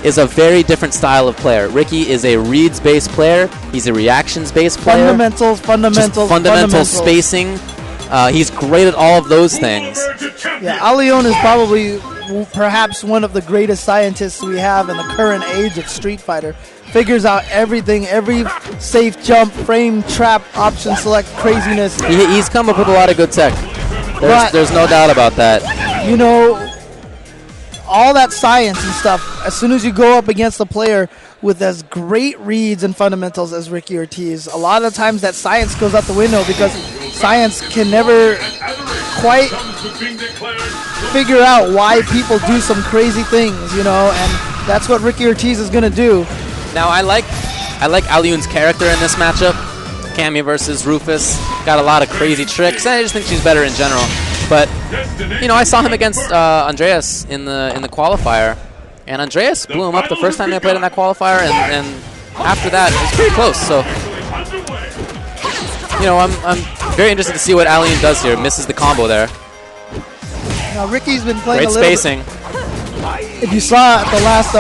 is a very different style of player. Ricky is a reads-based player. He's a reactions-based player. Fundamentals. Fundamental spacing. He's great at all of those things. Yeah, Allione is probably perhaps one of the greatest scientists we have in the current age of Street Fighter. Figures out everything, every safe jump, frame, trap, option select, craziness. He's come up with a lot of good tech. There's no doubt about that. You know, all that science and stuff, as soon as you go up against a player with as great reads and fundamentals as Ricky Ortiz, a lot of the times that science goes out the window because science can never quite figure out why people do some crazy things, you know, and that's what Ricky Ortiz is going to do. Now, I like Allione's character in this matchup. Cammy versus Rufus. Got a lot of crazy tricks. I just think she's better in general. But, you know, I saw him against Andreas in the qualifier, and Andreas blew him up the first time they played in that qualifier, and after that, it was pretty close. So, you know, I'm very interested to see what Allione does here. Misses the combo there. Now, Ricky's been playing great a little spacing. If you saw at the last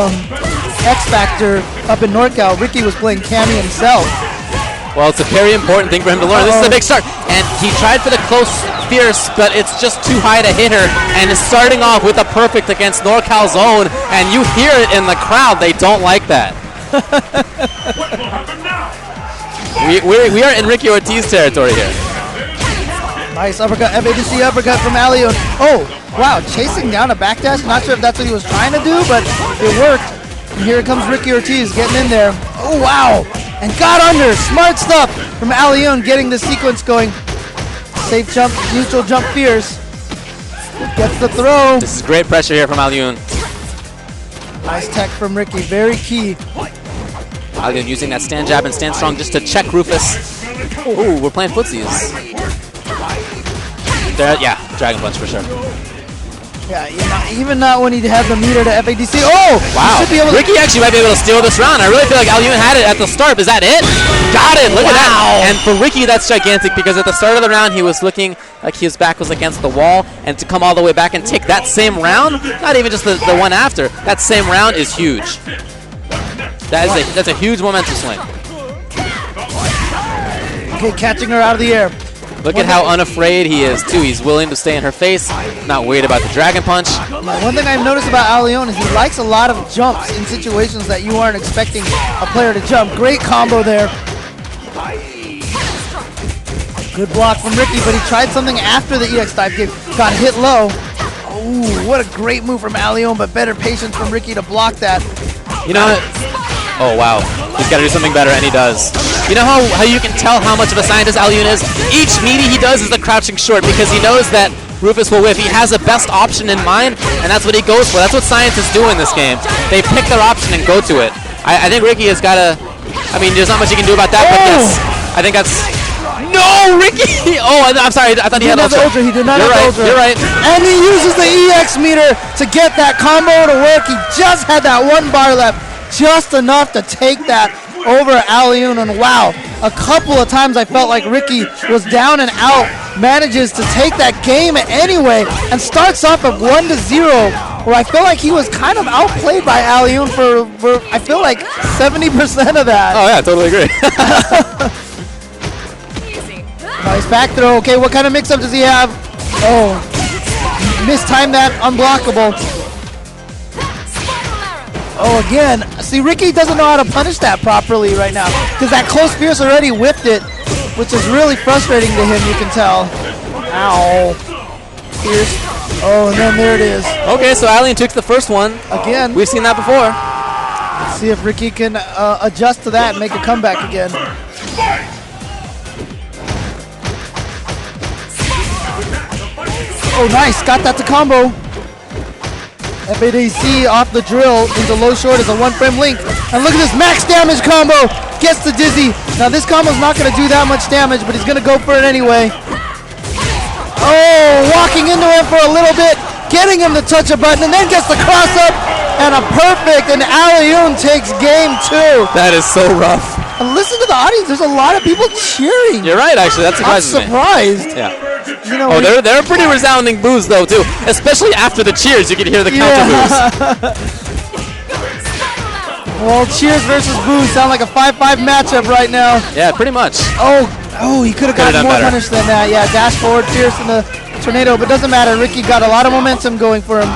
X Factor up in NorCal, Ricky was playing Cammy himself. Well, it's a very important thing for him to learn. This is a big start. And he tried for the close fierce, but it's just too high to hit her. And is starting off with a perfect against NorCal Zone. And you hear it in the crowd. They don't like that. we are in Ricky Ortiz territory here. Nice uppercut, FADC uppercut from Allione. Oh, wow, chasing down a backdash. Not sure if that's what he was trying to do, but it worked. And here comes Ricky Ortiz getting in there. Oh, wow. And got under. Smart stuff from Allione getting the sequence going. Safe jump, neutral jump fierce. Gets the throw. This is great pressure here from Allione. Nice tech from Ricky. Very key. Allione using that stand jab and stand strong just to check Rufus. Ooh, we're playing footsies. There, yeah, Dragon Punch for sure. Yeah, even not when he had the meter to FADC. Oh! Wow. Ricky actually might be able to steal this round. I really feel like Allione had it at the start. Is that it? Got it! Look at that! And for Ricky, that's gigantic because at the start of the round, he was looking like his back was against the wall. And to come all the way back and take that same round, not even just the one after, that same round is huge. That's a huge momentum swing. Okay, catching her out of the air. Look at how unafraid he is, too. He's willing to stay in her face, not worried about the Dragon Punch. One thing I've noticed about Allione is he likes a lot of jumps in situations that you aren't expecting a player to jump. Great combo there. Good block from Ricky, but he tried something after the EX dive kick. Got hit low. Ooh, what a great move from Allione, but better patience from Ricky to block that. You know what? Oh, wow. He's got to do something better, and he does. You know how you can tell how much of a scientist Allione is? Each meaty he does is the crouching short because he knows that Rufus will whiff. He has a best option in mind, and that's what he goes for. That's what scientists do in this game. They pick their option and go to it. I think Ricky has got to... I mean, there's not much he can do about that, but yes, I think that's... No, Ricky! Oh, I'm sorry. I thought he had ultra. He did not have ultra. You're right. And he uses the EX meter to get that combo to work. He just had that one bar left. Just enough to take that over Allione, and wow, a couple of times I felt like Ricky was down and out, manages to take that game anyway, and starts off at 1-0, where I feel like he was kind of outplayed by Allione for I feel like 70% of that. Oh yeah, I totally agree. Nice back throw. Okay, what kind of mix-up does he have? Oh, mistimed that, unblockable. Oh, again. See, Ricky doesn't know how to punish that properly right now because that close fierce already whipped it, which is really frustrating to him, you can tell. Ow. Fierce. Oh, and then there it is. Okay, so Allione took the first one. Again. We've seen that before. Let's see if Ricky can adjust to that and make a comeback again. Oh, nice. Got that to combo. FADC off the drill into low short is a one-frame link. And look at this max damage combo. Gets the dizzy. Now this combo's not going to do that much damage, but he's going to go for it anyway. Oh, walking into him for a little bit, getting him to touch a button, and then gets the cross up and a perfect, and Allione takes game 2. That is so rough. And listen to the audience. There's a lot of people cheering. You're right, actually. That surprises me. I'm surprised. Yeah. You know, oh, they're pretty resounding boos, though, too. Especially after the cheers, you can hear the counter boos. Well, cheers versus boo sound like a 5-5 matchup right now. Yeah, pretty much. Oh, he could have gotten more punish than that. Yeah, dash forward, fierce in the tornado, but doesn't matter. Ricky got a lot of momentum going for him.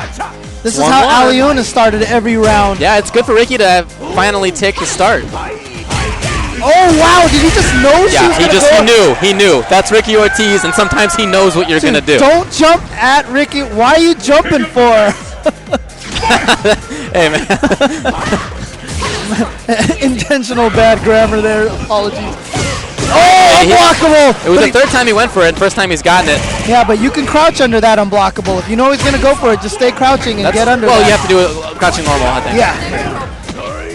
This is how Alioun has started every round. Yeah, it's good for Ricky to finally take the start. Oh, wow, did he just know she was gonna go? He knew. That's Ricky Ortiz, and sometimes he knows what you're going to do. Don't jump at Ricky. Why are you jumping for? Hey, man. Intentional bad grammar there. Apologies. Oh, unblockable! It was the third time he went for it. First time he's gotten it. Yeah, but you can crouch under that unblockable. If you know he's going to go for it, just stay crouching and get under Well, that. you have to do it crouching normal, I think. Yeah.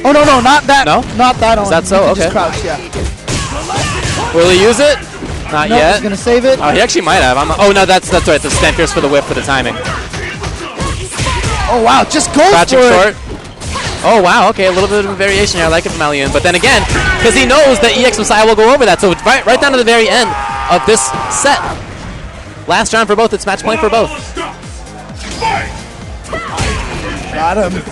Oh, no, not that. No? Not that one. Is that so? Okay. Just crouch, yeah. Will he use it? Not yet. He's going to save it. Oh, he actually might have. Oh, no, that's right. The stand pierce for the whip for the timing. Oh, wow. Just go Crouching for short. it. Oh, wow. Okay, a little bit of a variation here. I like it from Alioun. But then again, because he knows that EX Messiah will go over that. So it's right down to the very end of this set. Last round for both. It's match point for both. Got him.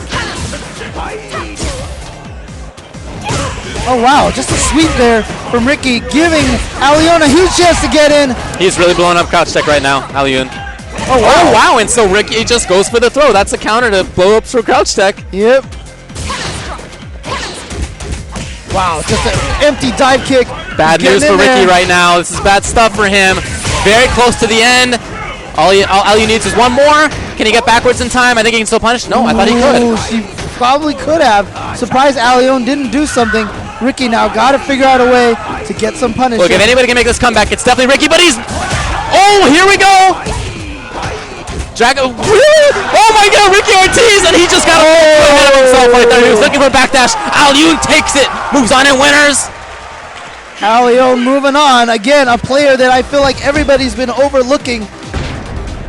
Oh, wow. Just a sweep there from Ricky, giving Alioun a huge chance to get in. He's really blowing up crouch tech right now, Alioun. Oh, wow. Oh, wow. And so Ricky just goes for the throw. That's a counter to blow up for crouch tech. Yep. Wow, just an empty dive kick. Bad news for Ricky right now. This is bad stuff for him. Very close to the end. All you needs is one more. Can he get backwards in time? I think he can still punish. No, I thought he could. She probably could have. Surprised Alioun didn't do something. Ricky now got to figure out a way to get some punish. Look, if anybody can make this comeback, it's definitely Ricky, but he's... Oh, here we go! Drago... Oh my god, Ricky Ortiz, and he just got ahead of himself right there. He was looking for a backdash. Alioun takes it, moves on and winners. Alioun moving on. Again, a player that I feel like everybody's been overlooking.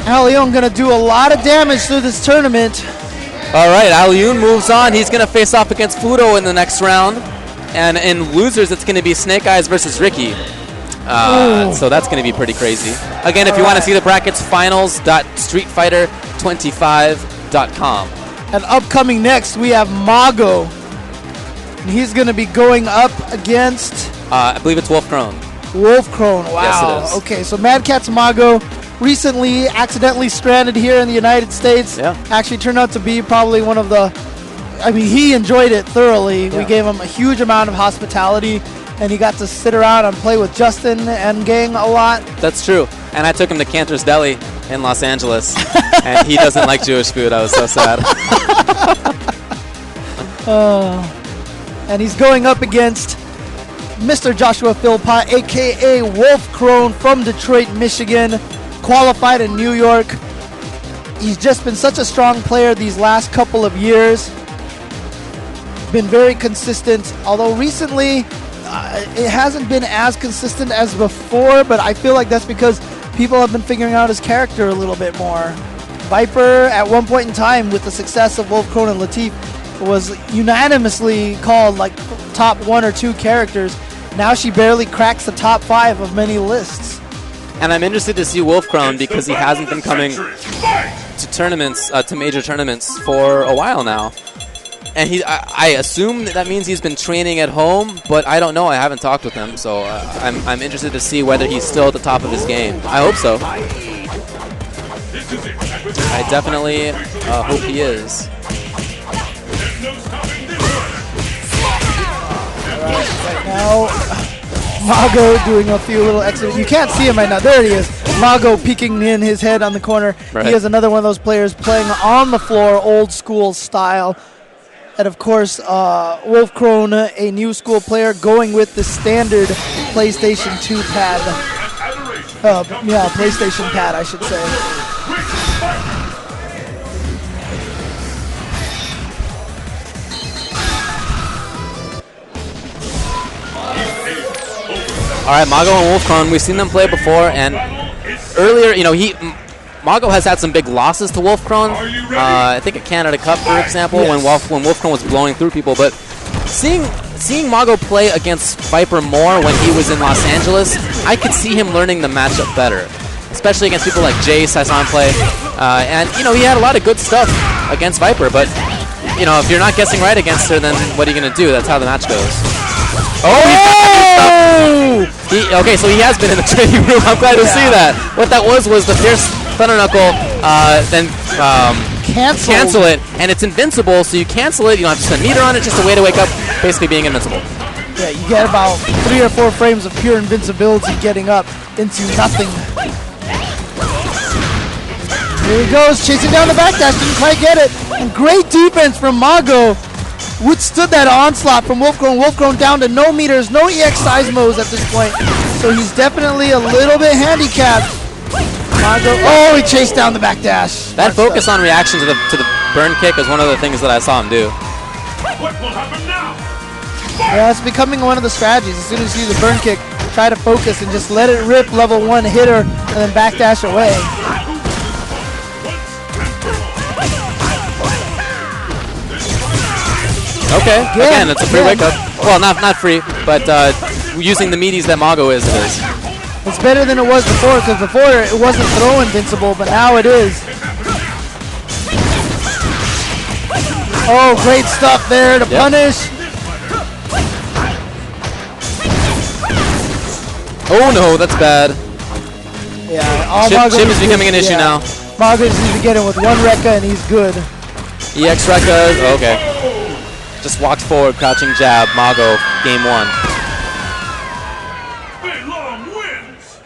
Alioun going to do a lot of damage through this tournament. All right, Alioun moves on. He's going to face off against Fudo in the next round. And in losers, it's going to be Snake Eyes versus Ricky. So that's going to be pretty crazy. Again, if you want to see the brackets, finals.streetfighter25.com. And upcoming next, we have Mago. And he's going to be going up against... I believe it's Wolf Crone. Wolf Crone, wow. Yes, it is. Okay, so Mad Catz Mago recently accidentally stranded here in the United States. Yeah. Actually turned out to be probably one of the... I mean, he enjoyed it thoroughly. Yeah. We gave him a huge amount of hospitality, and he got to sit around and play with Justin and gang a lot. That's true. And I took him to Cantor's Deli in Los Angeles, and he doesn't like Jewish food. I was so sad. And he's going up against Mr. Joshua Philpott, a.k.a. Wolf Crone from Detroit, Michigan, qualified in New York. He's just been such a strong player these last couple of years. Been very consistent, although recently it hasn't been as consistent as before, but I feel like that's because people have been figuring out his character a little bit more. Viper, at one point in time, with the success of Wolf Crone and Latif, was unanimously called like top 1 or 2 characters. Now she barely cracks the top 5 of many lists. And I'm interested to see Wolf Crone because he hasn't been coming to tournaments, to major tournaments for a while now. And I assume that means he's been training at home, but I don't know. I haven't talked with him, so I'm interested to see whether he's still at the top of his game. I hope so. I definitely hope he is. Right now, Mago doing a few little extra. You can't see him right now. There he is. Mago peeking in his head on the corner. Right. He is another one of those players playing on the floor, old school style. And of course, Wolf Crone, a new school player, going with the standard PlayStation 2 pad. PlayStation pad, I should say. All right, Mago and Wolf Crone, we've seen them play before, and earlier, Mago has had some big losses to Wolf Crone. I think at Canada Cup, for example, Yes. when Wolf Crone was blowing through people. But seeing Mago play against Viper more when he was in Los Angeles, I could see him learning the matchup better, especially against people like Jace I saw him play. And he had a lot of good stuff against Viper, but you know, if you're not guessing right against her, then what are you gonna do? That's how the match goes. Okay, so he has been in the training room. I'm glad to see that. What that was the Fierce Thunder Knuckle, then cancel it, and it's invincible, so you cancel it, you don't have to spend meter on it, just a way to wake up, basically being invincible. Yeah, you get about 3 or 4 frames of pure invincibility getting up into nothing. Here he goes, chasing down the backdash, didn't quite get it. And great defense from Mago. Withstood that onslaught from Wolfgrown. Wolfgrown down to no meters, no EX seismos at this point. So he's definitely a little bit handicapped. Mago, oh, he chased down the backdash. That focus on reaction to the burn kick is one of the things that I saw him do. What will happen now? Yeah, it's becoming one of the strategies. As soon as you see the burn kick, try to focus and just let it rip level 1 hitter and then backdash away. Okay, again, it's a free wake up. Well, not free, but using the meaties that Mago is, it is. It's better than it was before, because before it wasn't throw invincible, but now it is. Oh, great stuff there to punish. Oh no, that's bad. Yeah, all Chip is becoming an issue now. Mago just needs to get in with 1 Rekka and he's good. EX Rekka, okay. Just walked forward, crouching jab, Mago, game 1. Big Long wins.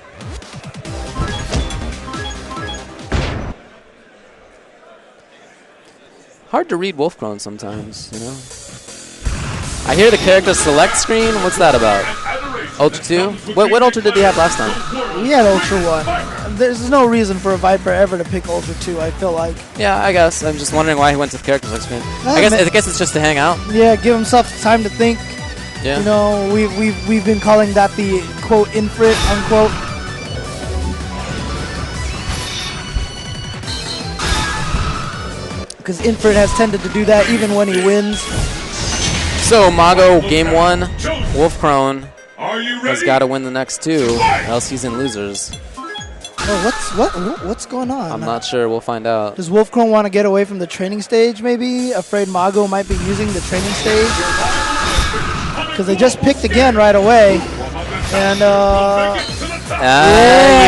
Hard to read Wolfgrown sometimes, you know? I hear the character select screen. What's that about? Ultra 2? What Ultra did he have last time? He had Ultra 1. There's no reason for a Viper ever to pick Ultra 2, I feel like. Yeah, I guess. I'm just wondering why he went to the character select screen. I guess it's just to hang out. Yeah, give himself time to think. Yeah. You know, we've been calling that the quote infrit unquote. Because infrit has tended to do that even when he wins. So Mago game 1, Wolfgrown Are you ready? has got to win the next 2, or else he's in losers. Oh, what's going on? I'm not sure. We'll find out. Does Wolfgrown want to get away from the training stage, maybe? Afraid Mago might be using the training stage? Because they just picked again right away. And, yeah,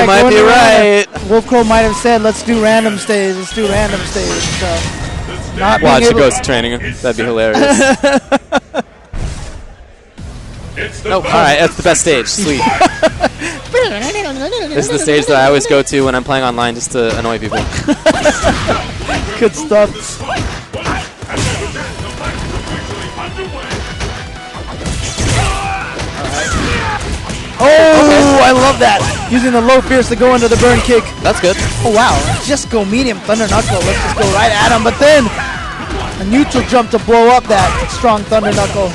you might be right. Wolfgrown might have said, let's do random stage. Let's do random stage. So, not Watch being it able goes to training. That'd be hilarious. Nope. All right, that's the best stage. Sweet. This is the stage that I always go to when I'm playing online just to annoy people. Good stuff. Oh, I love that. Using the low fierce to go into the burn kick. That's good. Oh, wow. Just go medium Thunder Knuckle. Let's just go right at him. But then a neutral jump to blow up that strong Thunder Knuckle.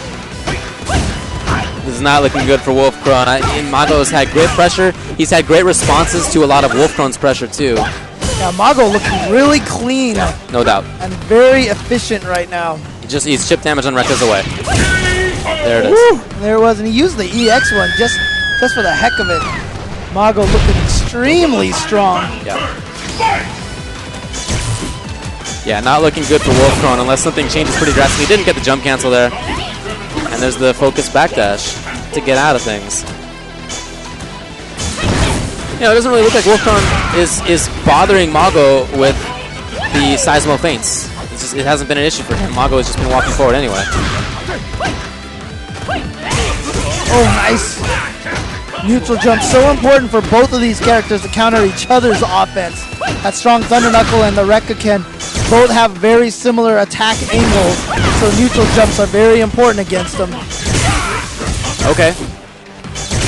This is not looking good for Wolfgrown. Mago has had great pressure. He's had great responses to a lot of Wolfgrown's pressure, too. Yeah, Mago looking really clean. No doubt. And very efficient right now. He's chip damage on Rekka's away. There it is. Woo, there it was. And he used the EX one just for the heck of it. Mago looking extremely strong. Yeah, not looking good for Wolfgrown unless something changes pretty drastically. He didn't get the jump cancel there. And there's the focus backdash to get out of things. You know, it doesn't really look like Wolfgrown is bothering Mago with the Seismo feints. It hasn't been an issue for him. Mago has just been walking forward anyway. Oh, nice. Neutral jump, so important for both of these characters to counter each other's offense. That strong Thunder Knuckle and the Rekka can both have very similar attack angles, so neutral jumps are very important against them. Okay.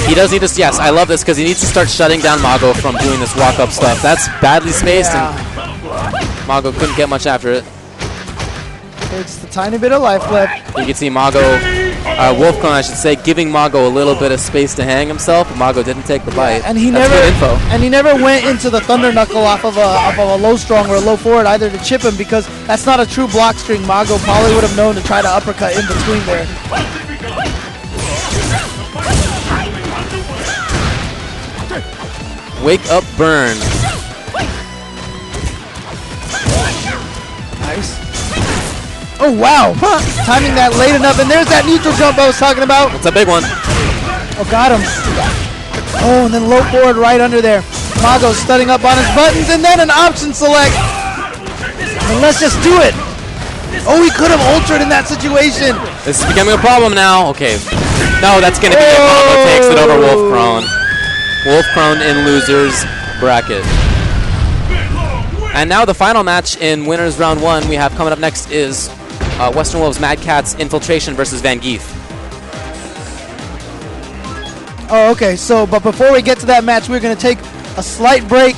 He does need to, yes, I love this because he needs to start shutting down Mago from doing this walk-up stuff. That's badly spaced, and Mago couldn't get much after it. It's a tiny bit of life left. You can see Mago, Wolfgrown, I should say, giving Mago a little bit of space to hang himself, but Mago didn't take the bite. And he That's never good info. And he never went into the Thunder Knuckle off of a low strong or a low forward either to chip him, because that's not a true block string. Mago probably would have known to try to uppercut in between there. Wake up, burn. Nice. Oh, wow. Timing that late enough. And there's that neutral jump I was talking about. It's a big one. Oh, got him. Oh, and then low forward right under there. Mago studying up on his buttons, and then an option select. And let's just do it. Oh, he could have ultra'd in that situation. This is becoming a problem now. Okay. No, that's going to be it. Mago takes it over Wolf Crone. Wolf Crone in losers bracket. And now the final match in winners round 1 we have coming up next is Western Wolves Mad Cats Infiltration versus Van Geef. Oh, okay. So, but before we get to that match, we're going to take a slight break,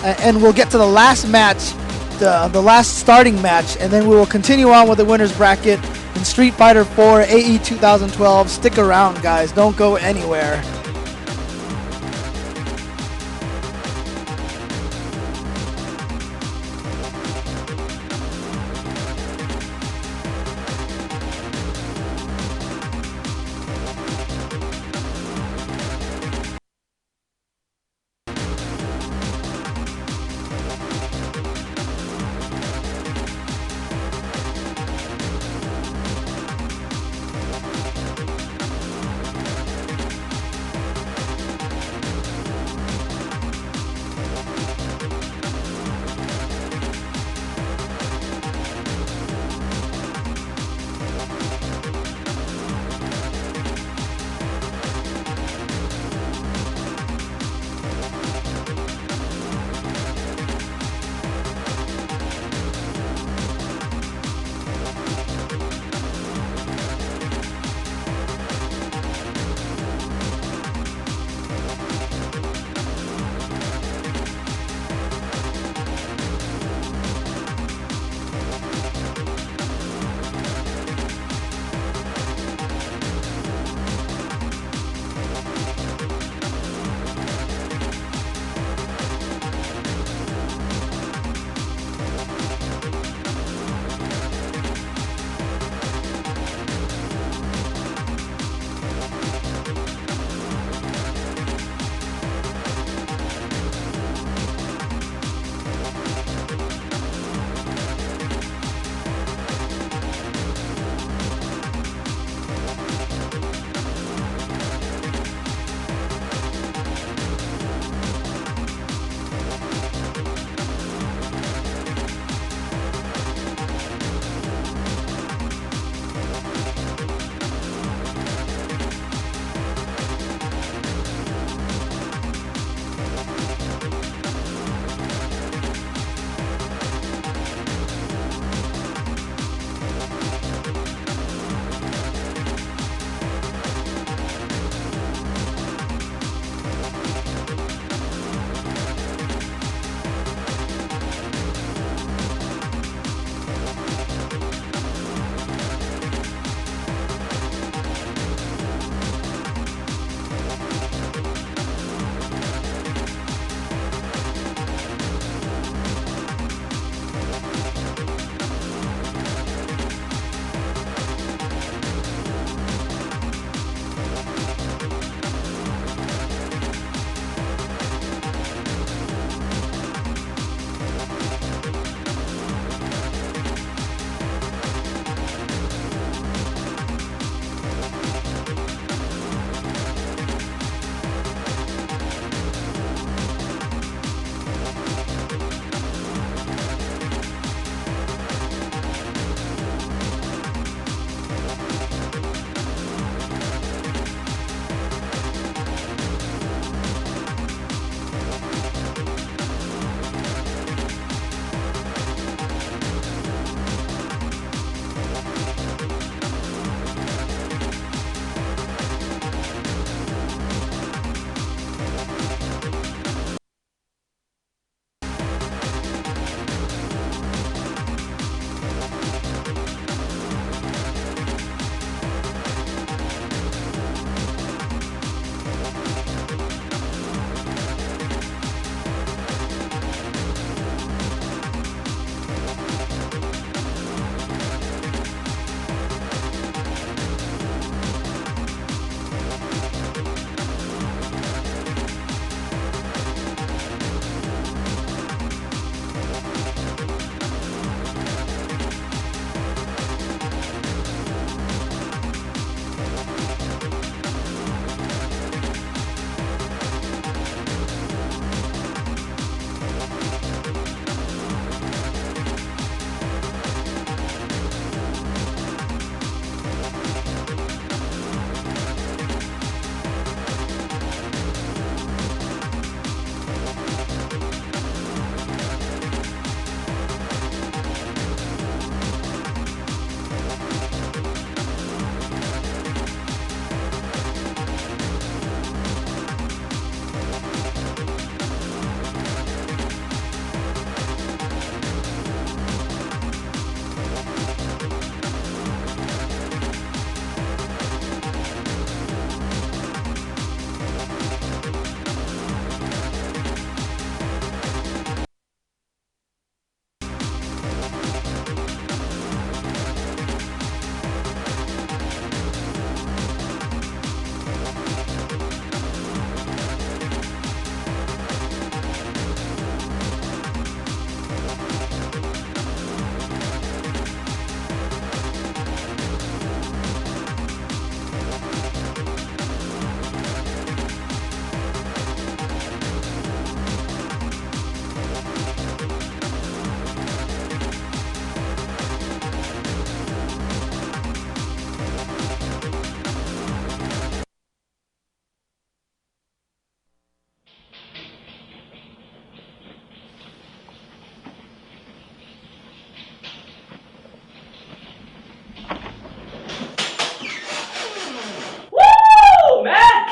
and we'll get to the last match, the last starting match, and then we will continue on with the winners bracket in Street Fighter 4 AE 2012. Stick around, guys. Don't go anywhere.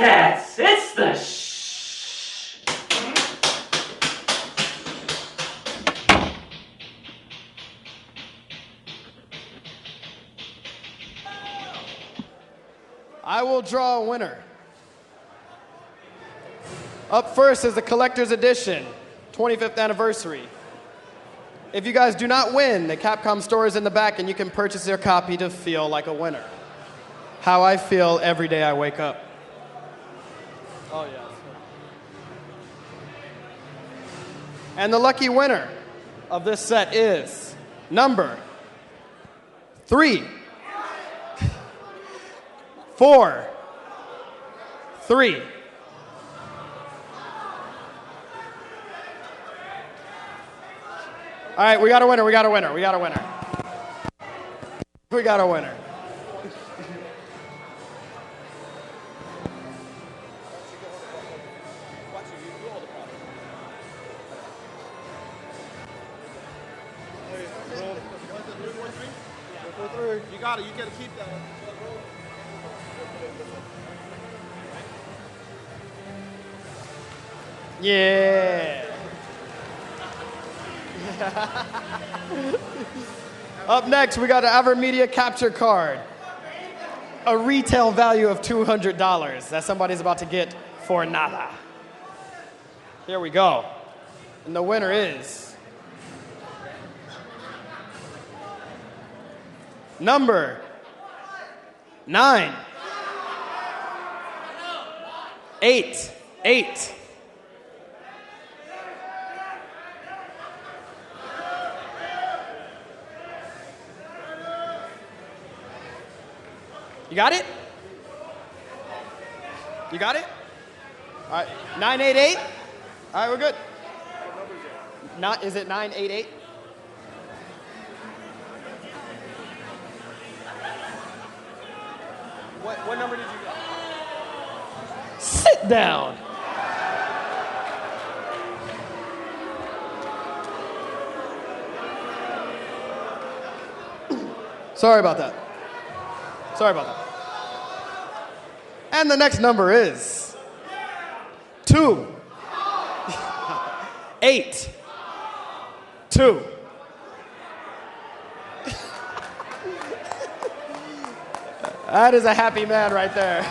Cats, it's the I will draw a winner. Up first is the collector's edition, 25th anniversary. If you guys do not win, the Capcom store is in the back and you can purchase your copy to feel like a winner. How I feel every day I wake up. Oh, yes. And the lucky winner of this set is number 3, 4, 3. All right, we got a winner, we got a winner, we got a winner. We got a winner. You got it. You got to keep that. Yeah. Up next, we got an AverMedia capture card. A retail value of $200 that somebody's about to get for nada. Here we go. And the winner is number 9. 8. You got it? You got it? All right, 988? All right, we're good. Not, is it 988? What number did you get? Sit down. Sorry about that. Sorry about that. And the next number is 2, 8, 2. That is a happy man right there.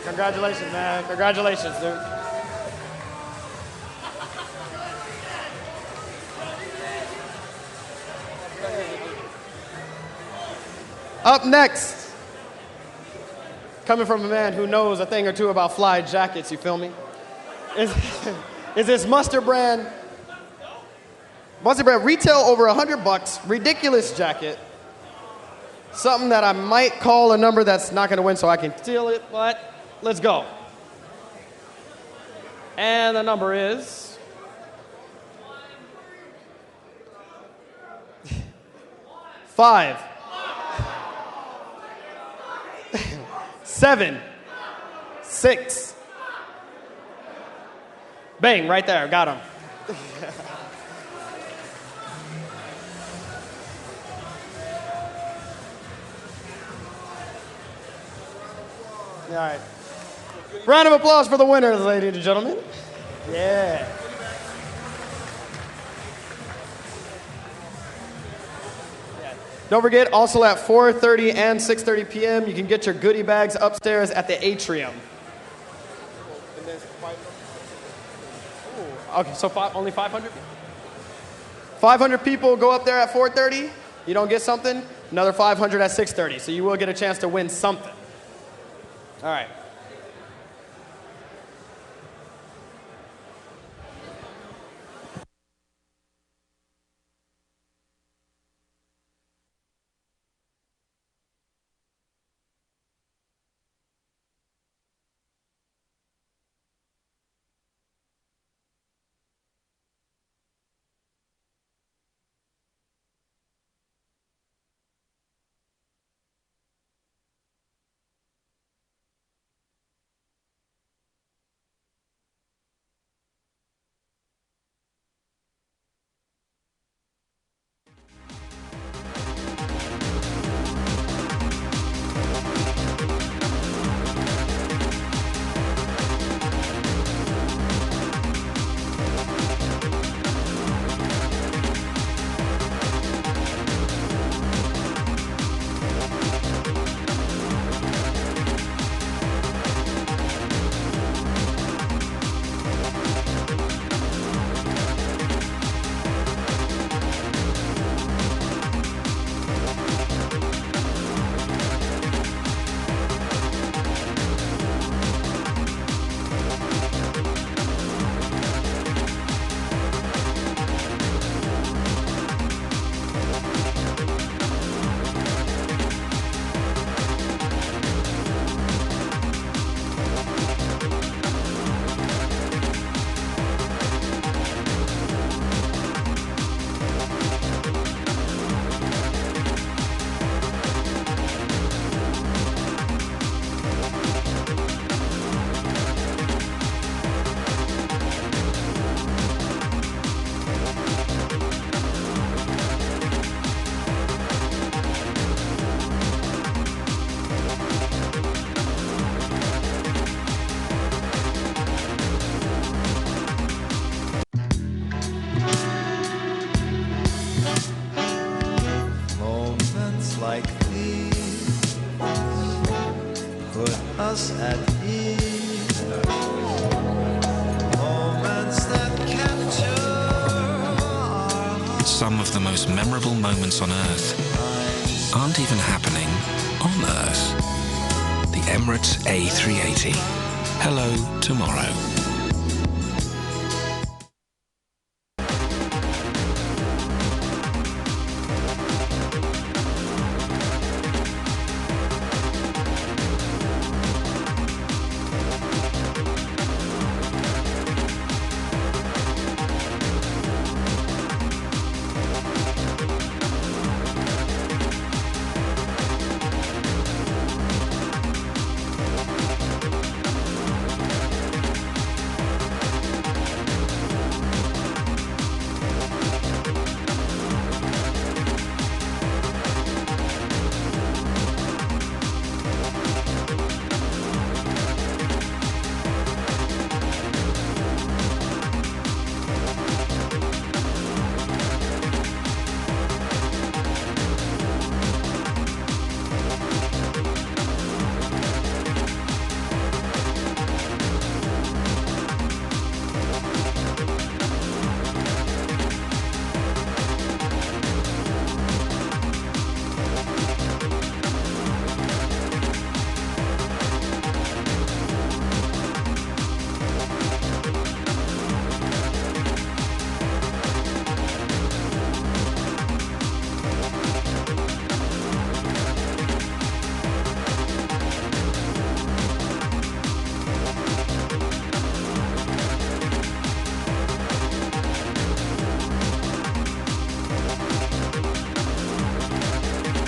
Congratulations, man. Congratulations, dude. Up next, coming from a man who knows a thing or two about fly jackets, you feel me? Is this Mustard brand retail over $100, ridiculous jacket. Something that I might call a number that's not gonna win so I can steal it, but let's go. And the number is 5, 7, 6. Bang, right there, got him. All right. Round of applause for the winners, ladies and gentlemen. Yeah. Don't forget, also at 4:30 and 6:30 p.m., you can get your goodie bags upstairs at the atrium. Okay, so only 500 people? 500 people go up there at 4:30. You don't get something, another 500 at 6:30. So you will get a chance to win something. All right. us at ease. Moments that capture our hearts. Some of the most memorable moments on Earth aren't even happening on Earth. The Emirates A380. Hello, tomorrow.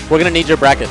We're going to need your bracket.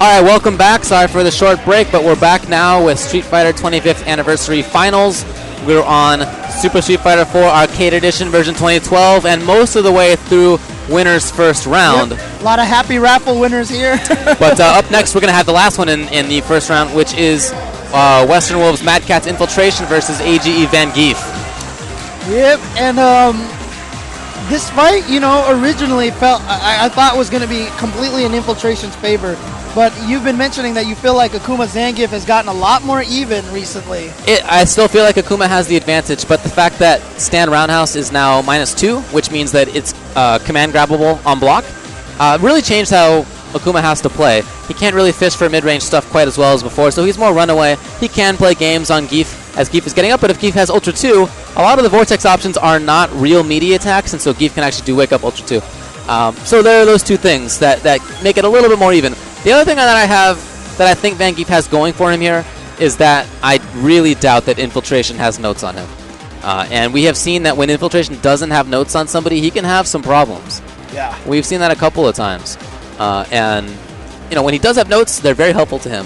All right, welcome back. Sorry for the short break, but we're back now with Street Fighter 25th Anniversary Finals. We're on Super Street Fighter 4 Arcade Edition version 2012, and most of the way through winner's first round. Yep. A lot of happy raffle winners here. But up next, we're going to have the last one in the first round, which is Western Wolves Mad Catz Infiltration versus AGE Van Geef. Yep, and this fight, originally I thought was going to be completely in Infiltration's favor. But you've been mentioning that you feel like Akuma Zangief has gotten a lot more even recently. I still feel like Akuma has the advantage, but the fact that Stand Roundhouse is now -2, which means that it's command grabbable on block, really changed how Akuma has to play. He can't really fish for mid-range stuff quite as well as before, so he's more runaway. He can play games on Geef as Geef is getting up, but if Geef has Ultra 2, a lot of the Vortex options are not real meaty attacks, and so Geef can actually do Wake Up Ultra 2. So there are those two things that make it a little bit more even. The other thing that I think Van Geef has going for him here is that I really doubt that Infiltration has notes on him. And we have seen that when Infiltration doesn't have notes on somebody, he can have some problems. Yeah. We've seen that a couple of times. And, when he does have notes, they're very helpful to him.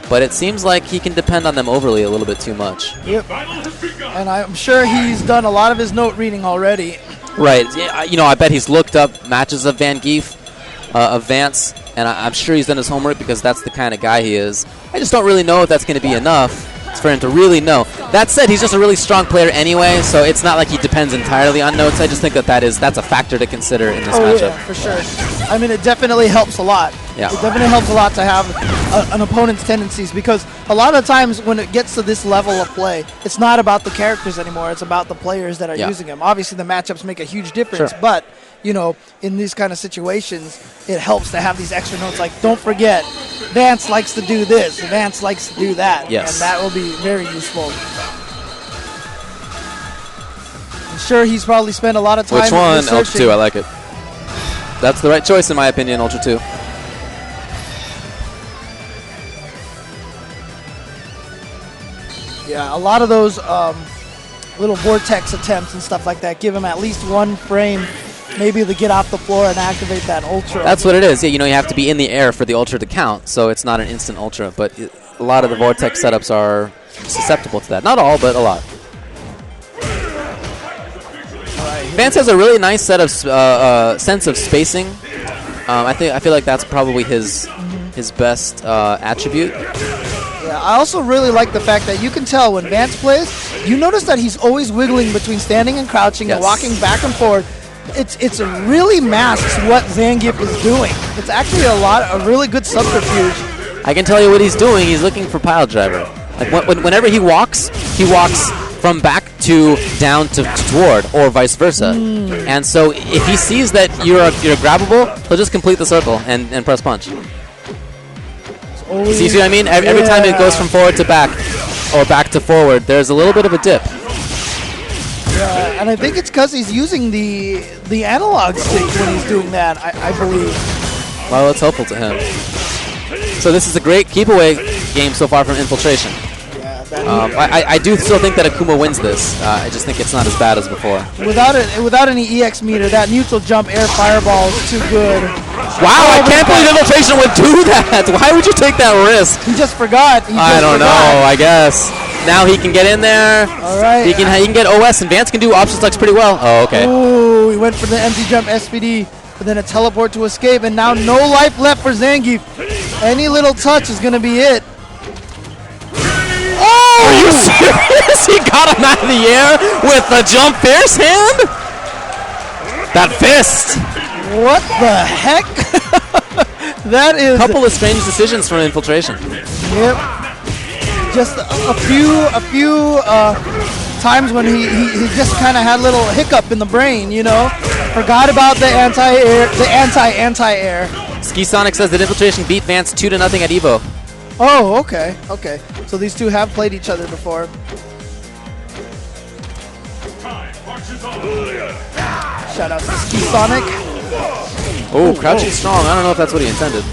But it seems like he can depend on them overly a little bit too much. Yep. And I'm sure he's done a lot of his note reading already. Right. I bet he's looked up matches of Van Geef, of Vance, and I'm sure he's done his homework because that's the kind of guy he is. I just don't really know if that's going to be enough for him to really know. That said, he's just a really strong player anyway, so it's not like he depends entirely on notes. I just think that's a factor to consider in this matchup. Yeah, for sure. I mean, it definitely helps a lot. Yeah. It definitely helps a lot to have an opponent's tendencies, because a lot of times when it gets to this level of play, it's not about the characters anymore. It's about the players that are using them. Obviously, the matchups make a huge difference, but in these kind of situations, it helps to have these extra notes like, don't forget, Vance likes to do this, Vance likes to do that. Yes. And that will be very useful. I'm sure he's probably spent a lot of time Which one? researching. Ultra 2, I like it. That's the right choice in my opinion, Ultra 2. Yeah, a lot of those little vortex attempts and stuff like that give him at least one frame maybe to get off the floor and activate that ultra. That's what it is. Yeah, you have to be in the air for the ultra to count, so it's not an instant ultra. But a lot of the Vortex setups are susceptible to that. Not all, but a lot. Vance has a really nice set of sense of spacing. I feel like that's probably his best attribute. Yeah, I also really like the fact that you can tell when Vance plays, you notice that he's always wiggling between standing and crouching and walking back and forth. It's really masks what Zangief is doing. It's actually a really good subterfuge. I can tell you what he's doing. He's looking for pile driver. Like whenever he walks from back to down to toward, or vice versa. And so if he sees that you're grabbable, he'll just complete the circle and press punch. See what I mean? Every time it goes from forward to back, or back to forward, there's a little bit of a dip. Yeah, and I think it's because he's using the analog stick when he's doing that, I believe. Well, it's helpful to him. So this is a great keep-away game so far from Infiltration. I do still think that Akuma wins this. I just think it's not as bad as before. Without any EX meter, that neutral jump air fireball is too good. Wow, I can't believe Infiltration would do that. Why would you take that risk? He just forgot. I don't know, I guess. Now he can get in there. All right. He can get OS, and Vance can do option selects pretty well. Oh, okay. Ooh, he went for the empty jump SPD, but then a teleport to escape, and now no life left for Zangief. Any little touch is going to be it. Are you serious? He got him out of the air with the jump fierce hand? That fist. What the heck? That is... Couple of strange decisions from Infiltration. Yep. Just a few times when he just kind of had a little hiccup in the brain, you know? Forgot about the anti-air. Ski Sonic says that Infiltration beat Vance 2-0 at EVO. Oh, okay. So these two have played each other before. Shout out to Ski Sonic. Oh, crouching strong. I don't know if that's what he intended.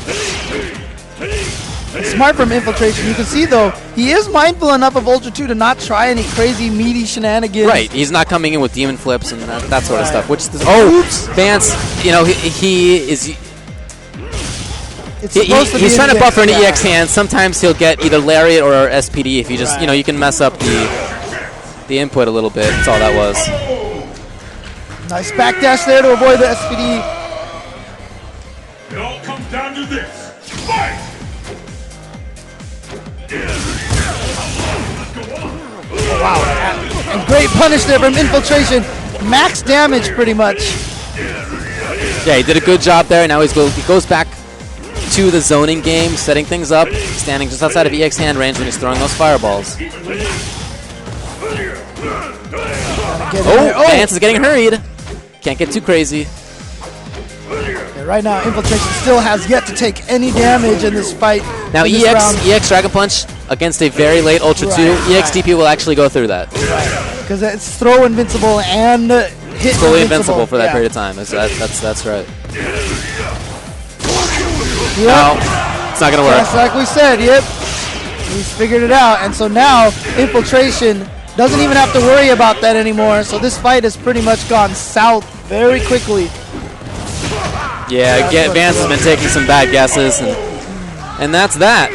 Smart from Infiltration. You can see, though, he is mindful enough of Ultra 2 to not try any crazy, meaty shenanigans. Right. He's not coming in with demon flips and that sort of stuff. Which oops. Vance, he is... He's trying to buffer an EX hand. Sometimes he'll get either Lariat or SPD if you just, you can mess up the input a little bit. That's all that was. Nice backdash there to avoid the SPD. It all comes down to this. Fight! Oh, wow. And great punish there from Infiltration. Max damage, pretty much. Yeah, he did a good job there. Now he goes back to the zoning game, setting things up, standing just outside of EX hand range when he's throwing those fireballs. Oh, Vance is getting hurried. Can't get too crazy. Yeah, right now, Infiltration still has yet to take any damage in this fight. Now, EX Dragon Punch against a very late Ultra 2, EX DP will actually go through that. Because it's throw invincible and hit fully invincible for that period of time. That's right. Yep. No, it's not going to work. Just like we said, yep. He's figured it out. And so now, Infiltration doesn't even have to worry about that anymore. So this fight has pretty much gone south very quickly. Yeah, Vance has been taking some bad guesses. And that's that.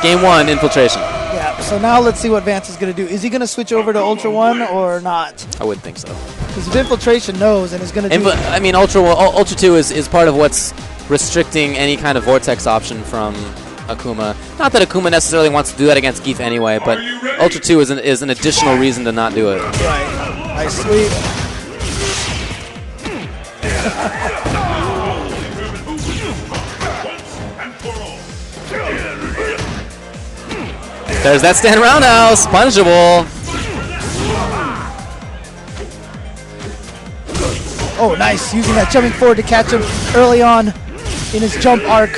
Game 1, Infiltration. Yeah, so now let's see what Vance is going to do. Is he going to switch over to Ultra 1 or not? I wouldn't think so. Because if Infiltration knows and is going to do... I mean, Ultra 2 is part of what's restricting any kind of Vortex option from Akuma. Not that Akuma necessarily wants to do that against Geef anyway, but Ultra 2 is an additional reason to not do it. Right. Nice sweep. There's that stand roundhouse. Punishable. Oh, nice. Using that jumping forward to catch him early on in his jump arc.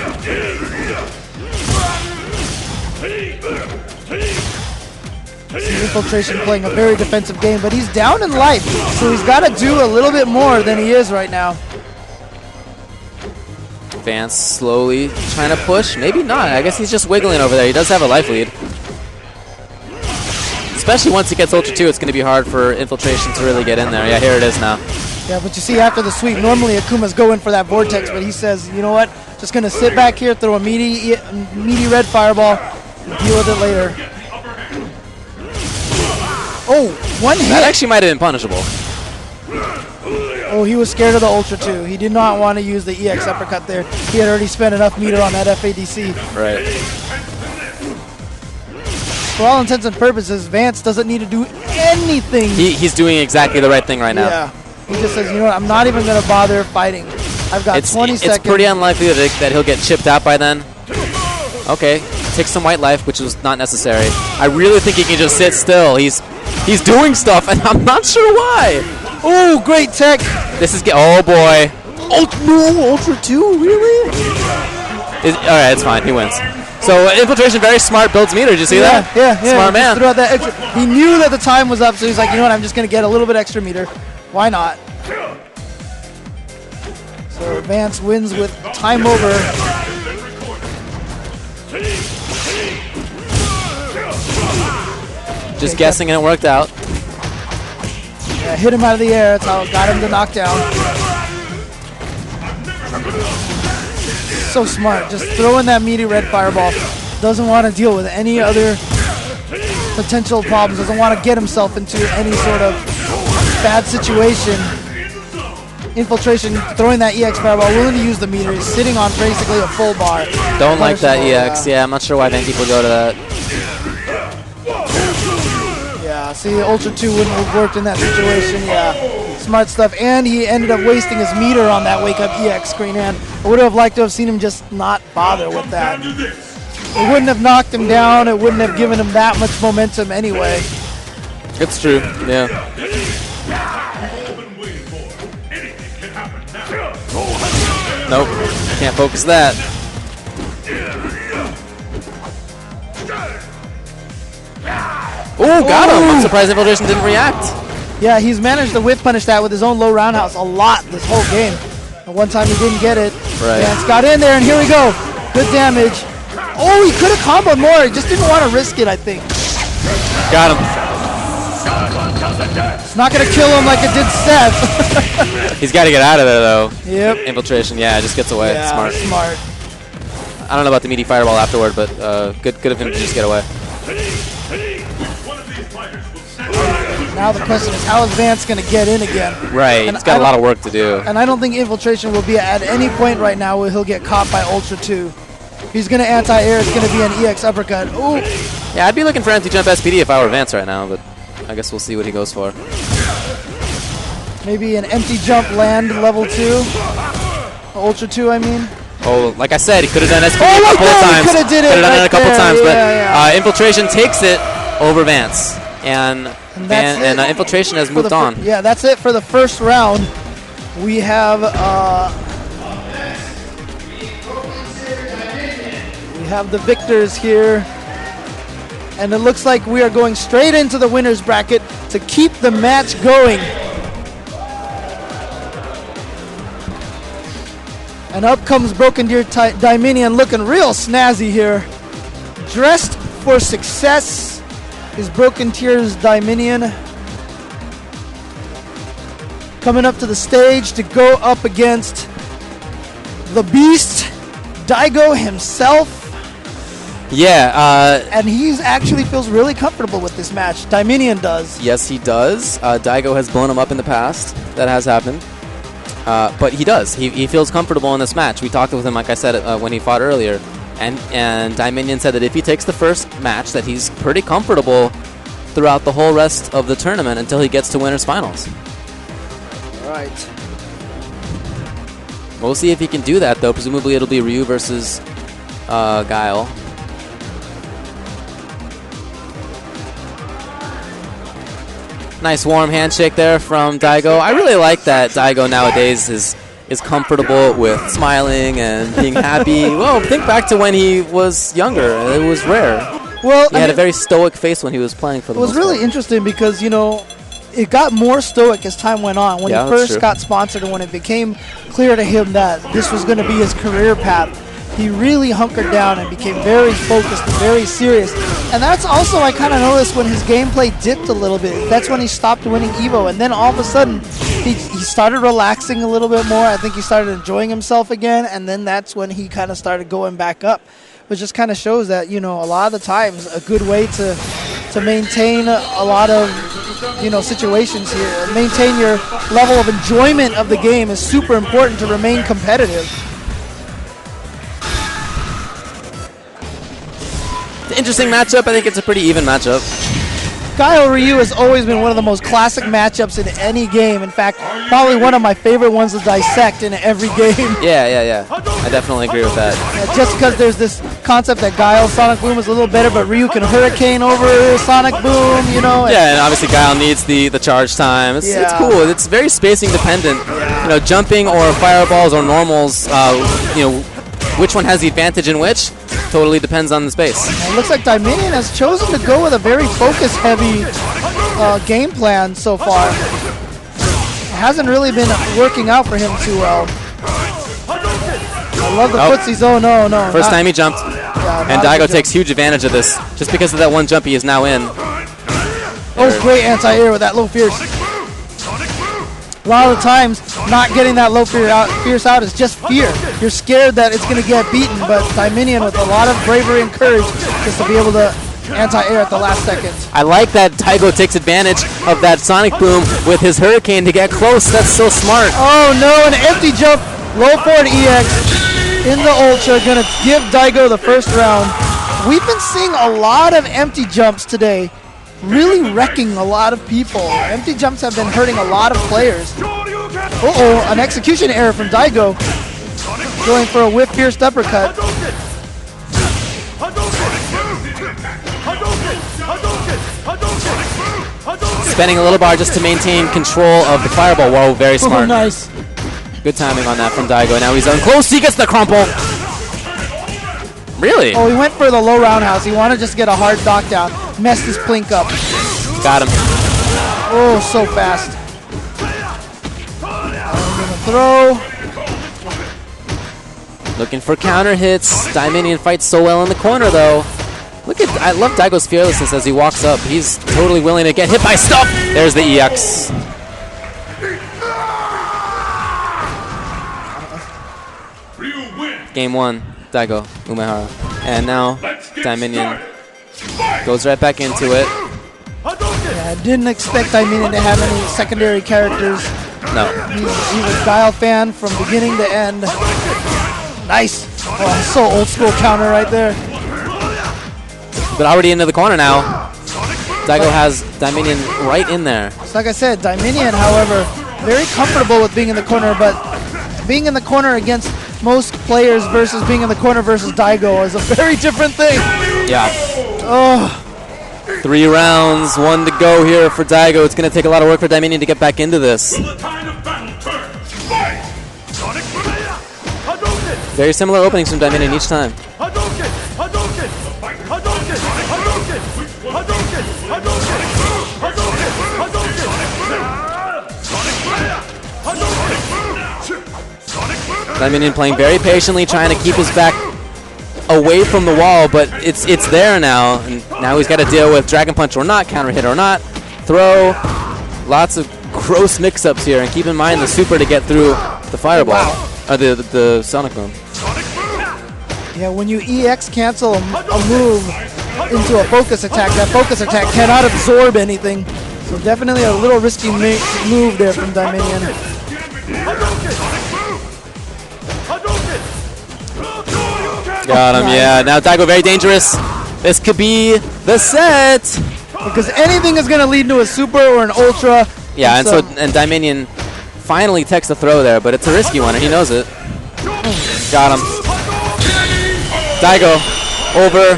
See Infiltration playing a very defensive game, but he's down in life, so he's got to do a little bit more than he is right now. Vance slowly trying to push. Maybe not. I guess he's just wiggling over there. He does have a life lead. Especially once he gets Ultra 2, it's going to be hard for Infiltration to really get in there. Yeah, here it is now. Yeah, but you see after the sweep, normally Akuma's going for that Vortex, but he says, you know what, just going to sit back here, throw a meaty red fireball, Deal with it later. Oh, one hit. That actually might have been punishable. Oh, he was scared of the Ultra 2. He did not want to use the EX uppercut there. He had already spent enough meter on that FADC. Right. For all intents and purposes, Vance doesn't need to do anything. He's doing exactly the right thing right now. Yeah. He just says, you know what, I'm not even going to bother fighting. I've got 20 seconds. It's pretty unlikely that he'll get chipped out by then. Okay, take some white life, which was not necessary. I really think he can just sit still. He's doing stuff, and I'm not sure why. Oh, great tech. This is oh boy. Ultra 2, really? All right, it's fine. He wins. So Infiltration, very smart, builds meter. Did you see that? Yeah. Smart man. Threw out that extra. He knew that the time was up, so he's like, you know what, I'm just going to get a little bit extra meter. Why not? So Vance wins with time over. Just guessing, and it worked out. Yeah, hit him out of the air. That's how it got him to knock down. So smart. Just throwing that meaty red fireball. Doesn't want to deal with any other potential problems. Doesn't want to get himself into any sort of bad situation. Infiltration, throwing that EX fireball, willing to use the meter. He's sitting on basically a full bar. Don't like that EX. Yeah, I'm not sure why many people go to that. Yeah, see, the Ultra 2 wouldn't have worked in that situation. Yeah, smart stuff. And he ended up wasting his meter on that wake-up EX screen. And I would have liked to have seen him just not bother with that. It wouldn't have knocked him down. It wouldn't have given him that much momentum anyway. It's true, yeah. Nope, can't focus that. Ooh, got him! I'm surprised Infiltration didn't react. Yeah, he's managed to whip punish that with his own low roundhouse a lot this whole game. And one time he didn't get it. Right. Vance got in there, and here we go. Good damage. Oh, he could have comboed more. He just didn't want to risk it, I think. Got him. It's not going to kill him like it did Seth. He's got to get out of there, though. Yep. Infiltration, yeah, just gets away. Yeah, smart. I don't know about the meaty fireball afterward, but good of him to just get away. Now the question is, how is Vance going to get in again? Right, And he's got a lot of work to do. And I don't think Infiltration will be at any point right now where he'll get caught by Ultra 2. If he's going to anti-air, it's going to be an EX uppercut. Ooh. Yeah, I'd be looking for anti-jump SPD if I were Vance right now, but I guess we'll see what he goes for. Maybe an empty jump land level 2. Ultra 2, I mean. Oh, like I said, he could have done SPD Oh, a couple of times. Could have did it Could have done right it a couple there. times, but Yeah. Infiltration takes it over Vance. And Infiltration has moved on. Yeah, that's it for the first round. We have the victors here. And it looks like we are going straight into the winner's bracket to keep the match going. And up comes Broken Deer Dominion looking real snazzy here. Dressed for success is Broken Tears Dominion. Coming up to the stage to go up against the Beast, Daigo himself. Yeah. And he actually feels really comfortable with this match. Dominion does. Yes, he does. Daigo has blown him up in the past. That has happened. But he does. He feels comfortable in this match. We talked with him, like I said, when he fought earlier. And Dominion said that if he takes the first match, that he's pretty comfortable throughout the whole rest of the tournament until he gets to winner's finals. All right. We'll see if he can do that, though. Presumably it'll be Ryu versus Guile. Nice warm handshake there from Daigo. I really like that Daigo nowadays is comfortable with smiling and being happy. Well, think back to when he was younger. It was rare. Well, He had a very stoic face when he was playing for the It was most really part. interesting because, you know, it got more stoic as time went on. When Yeah, he that's first true. got sponsored and when it became clear to him that this was going to be his career path, he really hunkered down and became very focused and very serious. And that's also, I kind of noticed when his gameplay dipped a little bit. That's when he stopped winning EVO. And then all of a sudden, he started relaxing a little bit more. I think he started enjoying himself again. And then that's when he kind of started going back up. but just kind of shows that, you know, a lot of the times a good way to maintain a lot of, you know, situations here, maintain your level of enjoyment of the game is super important to remain competitive. Interesting matchup. I think it's a pretty even matchup. Guile Ryu has always been one of the most classic matchups in any game. In fact, probably one of my favorite ones to dissect in every game. Yeah. I definitely agree with that. Yeah, just because there's this concept that Guile's Sonic Boom is a little better, but Ryu can Hurricane over Sonic Boom, you know. Yeah, and obviously Guile needs the charge time. It's cool. It's very spacing dependent. You know, jumping or fireballs or normals, you know, which one has the advantage in which totally depends on the space. It looks like Dominion has chosen to go with a very focus-heavy game plan so far. It hasn't really been working out for him too well. I love the footsies. Oh, no. First time he jumped, and Daigo takes huge advantage of this. Just because of that one jump, he is now in. Oh, great anti-air with that low fierce. A lot of the times, not getting that low fierce out is just fear. You're scared that it's going to get beaten, but Dominion with a lot of bravery and courage just to be able to anti-air at the last second. I like that Daigo takes advantage of that Sonic Boom with his Hurricane to get close. That's so smart. Oh no, an empty jump, low forward EX in the Ultra, going to give Daigo the first round. We've been seeing a lot of empty jumps today, really wrecking a lot of people. Empty jumps have been hurting a lot of players. Uh-oh, an execution error from Daigo. Going for a whip-pierced uppercut. Spending a little bar just to maintain control of the fireball. Whoa, very smart. Oh, nice. Good timing on that from Daigo. Now he's on close. He gets the crumple. Really? Oh, he went for the low roundhouse. He wanted to just get a hard knockdown. Messed his plink up. Got him. Oh, so fast. Throw. Looking for counter hits. Dominion fights so well in the corner, though. I love Daigo's fearlessness as he walks up. He's totally willing to get hit by stuff. There's the EX. Game 1, Daigo, Umehara. And now, Dominion goes right back into it. Yeah, I didn't expect Dominion to have any secondary characters. No. He's a Guile fan from beginning to end. Nice. Oh, so old school counter right there. But already into the corner now. Daigo has Dominion right in there. So like I said, Dominion, however, very comfortable with being in the corner, but being in the corner against most players versus being in the corner versus Daigo is a very different thing. Yeah. Oh. 3 rounds, 1 to go here for Daigo. It's going to take a lot of work for Dominion to get back into this. Very similar openings from Dominion each time. Dominion playing very patiently, trying to keep his back away from the wall, but it's there now, and now he's got to deal with Dragon Punch or not, counter hit or not, throw. Lots of gross mix-ups here, and keep in mind the super to get through the fireball, or the Sonic Boom. Yeah, when you EX cancel a move into a focus attack, that focus attack cannot absorb anything. So definitely a little risky move there from Dominion. Got him, yeah. Now Daigo very dangerous. This could be the set. Because anything is going to lead to a super or an ultra. Yeah, and Dominion finally takes the throw there, but it's a risky one, and he knows it. Got him. Daigo over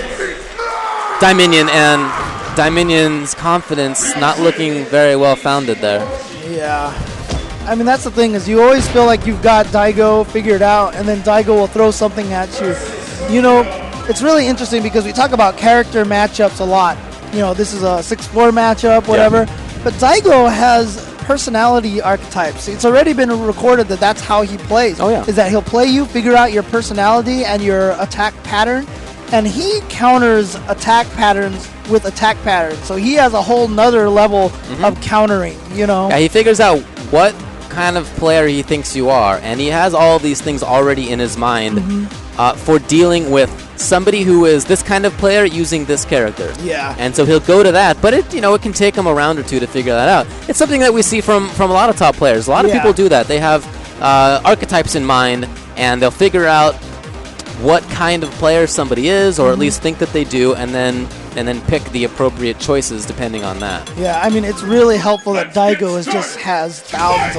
Dominion, and Dominion's confidence not looking very well founded there. Yeah. I mean, that's the thing, is you always feel like you've got Daigo figured out, and then Daigo will throw something at you. You know, it's really interesting because we talk about character matchups a lot. You know, this is a 6-4 matchup, whatever. Yeah. But Daigo has personality archetypes. It's already been recorded that that's how he plays. Oh, yeah. Is that he'll play you, figure out your personality and your attack pattern, and he counters attack patterns with attack patterns. So he has a whole nother level of countering, you know? Yeah, he figures out what kind of player he thinks you are, and he has all these things already in his mind for dealing with somebody who is this kind of player using this character. Yeah. And so he'll go to that, but it can take him a round or two to figure that out. It's something that we see from a lot of top players. A lot of Yeah. people do that. They have archetypes in mind, and they'll figure out what kind of player somebody is, or at least think that they do, and then pick the appropriate choices depending on that. Yeah, I mean, it's really helpful that Daigo has thousands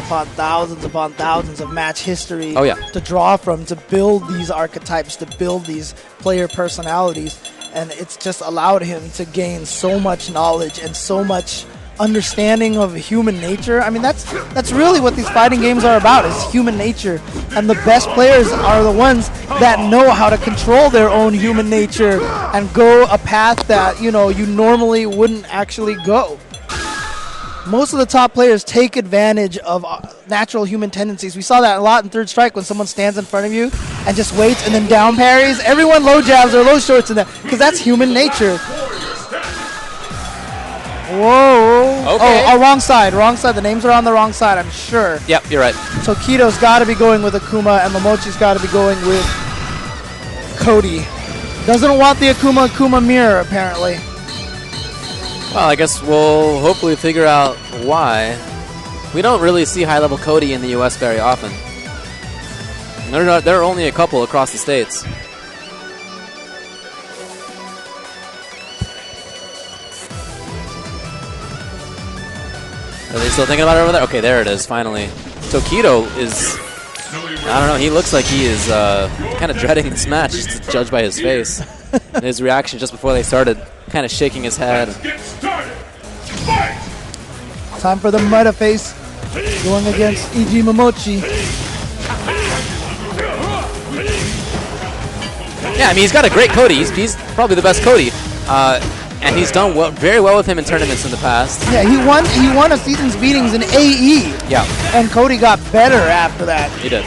upon thousands of match history Oh, yeah. to draw from, to build these archetypes, to build these player personalities. And it's just allowed him to gain so much knowledge and so much understanding of human nature. I mean, that's really what these fighting games are about, is human nature. And the best players are the ones that know how to control their own human nature and go a path that, you normally wouldn't actually go. Most of the top players take advantage of natural human tendencies. We saw that a lot in Third Strike when someone stands in front of you and just waits and then down parries. Everyone low jabs or low shorts in that, because that's human nature. Whoa. Okay. Oh, wrong side. The names are on the wrong side, I'm sure. Yep, you're right. Tokido's got to be going with Akuma, and Momochi's got to be going with Cody. Doesn't want the Akuma mirror, apparently. Well, I guess we'll hopefully figure out why. We don't really see high-level Cody in the U.S. very often. There are only a couple across the states. Are they still thinking about it over there? Okay, there it is, finally. Tokido is, I don't know, he looks like he is kind of dreading this match, just to judge by his face. And his reaction just before they started, kind of shaking his head. Let's get started. Fight! Time for the Meta Face going against E.G. Momochi. Yeah, I mean, he's got a great Cody. He's probably the best Cody. And he's done very well with him in tournaments in the past. Yeah, he won a season's beatings in AE. Yeah, And Cody got better after that. he did.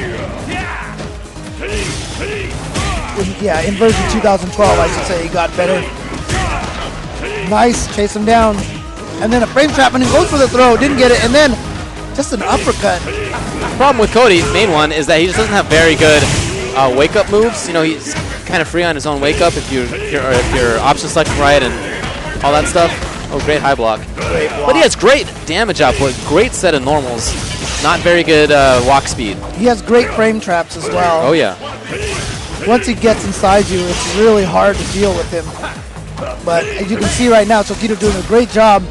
In version 2012, I should say, he got better. Nice, chase him down. And then a frame trap, and he goes for the throw, didn't get it, and then just an uppercut. The problem with Cody, main one, is that he just doesn't have very good wake-up moves. He's kind of free on his own wake-up if your option selecting right and all that stuff. Oh, great high block. But he has great damage output, great set of normals. Not very good walk speed. He has great frame traps as well. Oh, yeah. Once he gets inside you, it's really hard to deal with him. But as you can see right now, Tokido doing a great job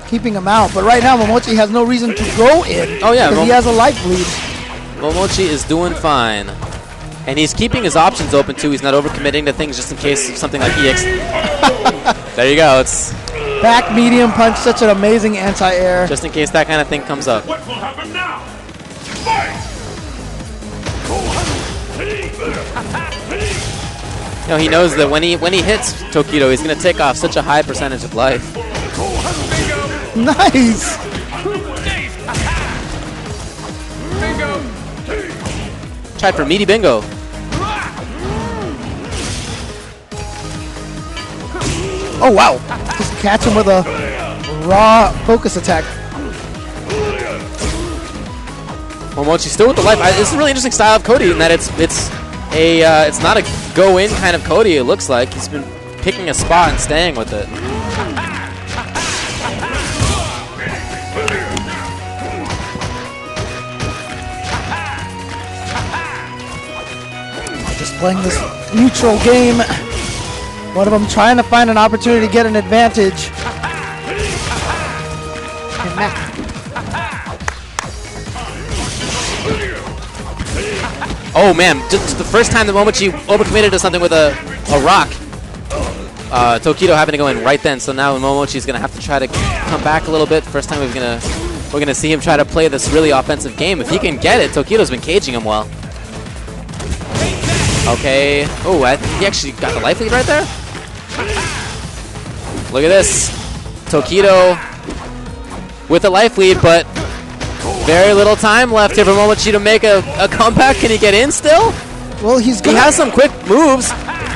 keeping him out. But right now, Momochi has no reason to go in. Oh, yeah. Because he has a life lead. Momochi is doing fine. And he's keeping his options open, too. He's not overcommitting to things just in case of something like EX. There you go. It's Back medium punch, such an amazing anti-air. just in case that kind of thing comes up. What will happen now? Fight! He knows that when he hits Tokido, he's going to take off such a high percentage of life. Nice. Tried for meaty bingo. Oh, wow. Just catch him with a raw focus attack. Momochi still with the life. This is a really interesting style of Cody in that it's not a go-in kind of Cody. It looks like he's been picking a spot and staying with it. Just playing this neutral game. One of them trying to find an opportunity to get an advantage. And Matt. Oh man, just the first time the Momochi overcommitted to something with a rock. Tokido having to go in right then, so now Momochi's gonna have to try to come back a little bit. First time we're gonna see him try to play this really offensive game. If he can get it, Tokido's been caging him well. Okay. Oh, he actually got the life lead right there. Look at this. Tokido with a life lead, but very little time left here for Momochi to make a comeback. Can he get in still? Well, he has some quick moves.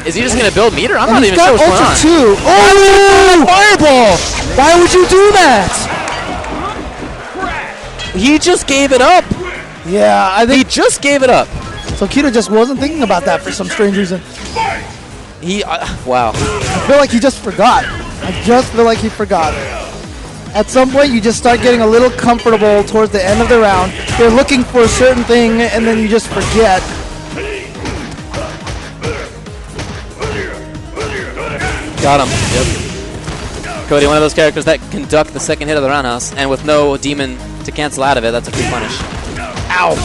Is he just going to build meter? I'm not even sure what's going on. Too. Oh, fireball! Why would you do that? He just gave it up. Yeah, I think He just gave it up. Tokido just wasn't thinking about that for some strange reason. Wow. I feel like he just forgot. I just feel like he forgot. At some point, you just start getting a little comfortable towards the end of the round. You're looking for a certain thing, and then you just forget. Got him. Yep. Cody, one of those characters that can duck the second hit of the roundhouse, and with no demon to cancel out of it, that's a free punish. Ow!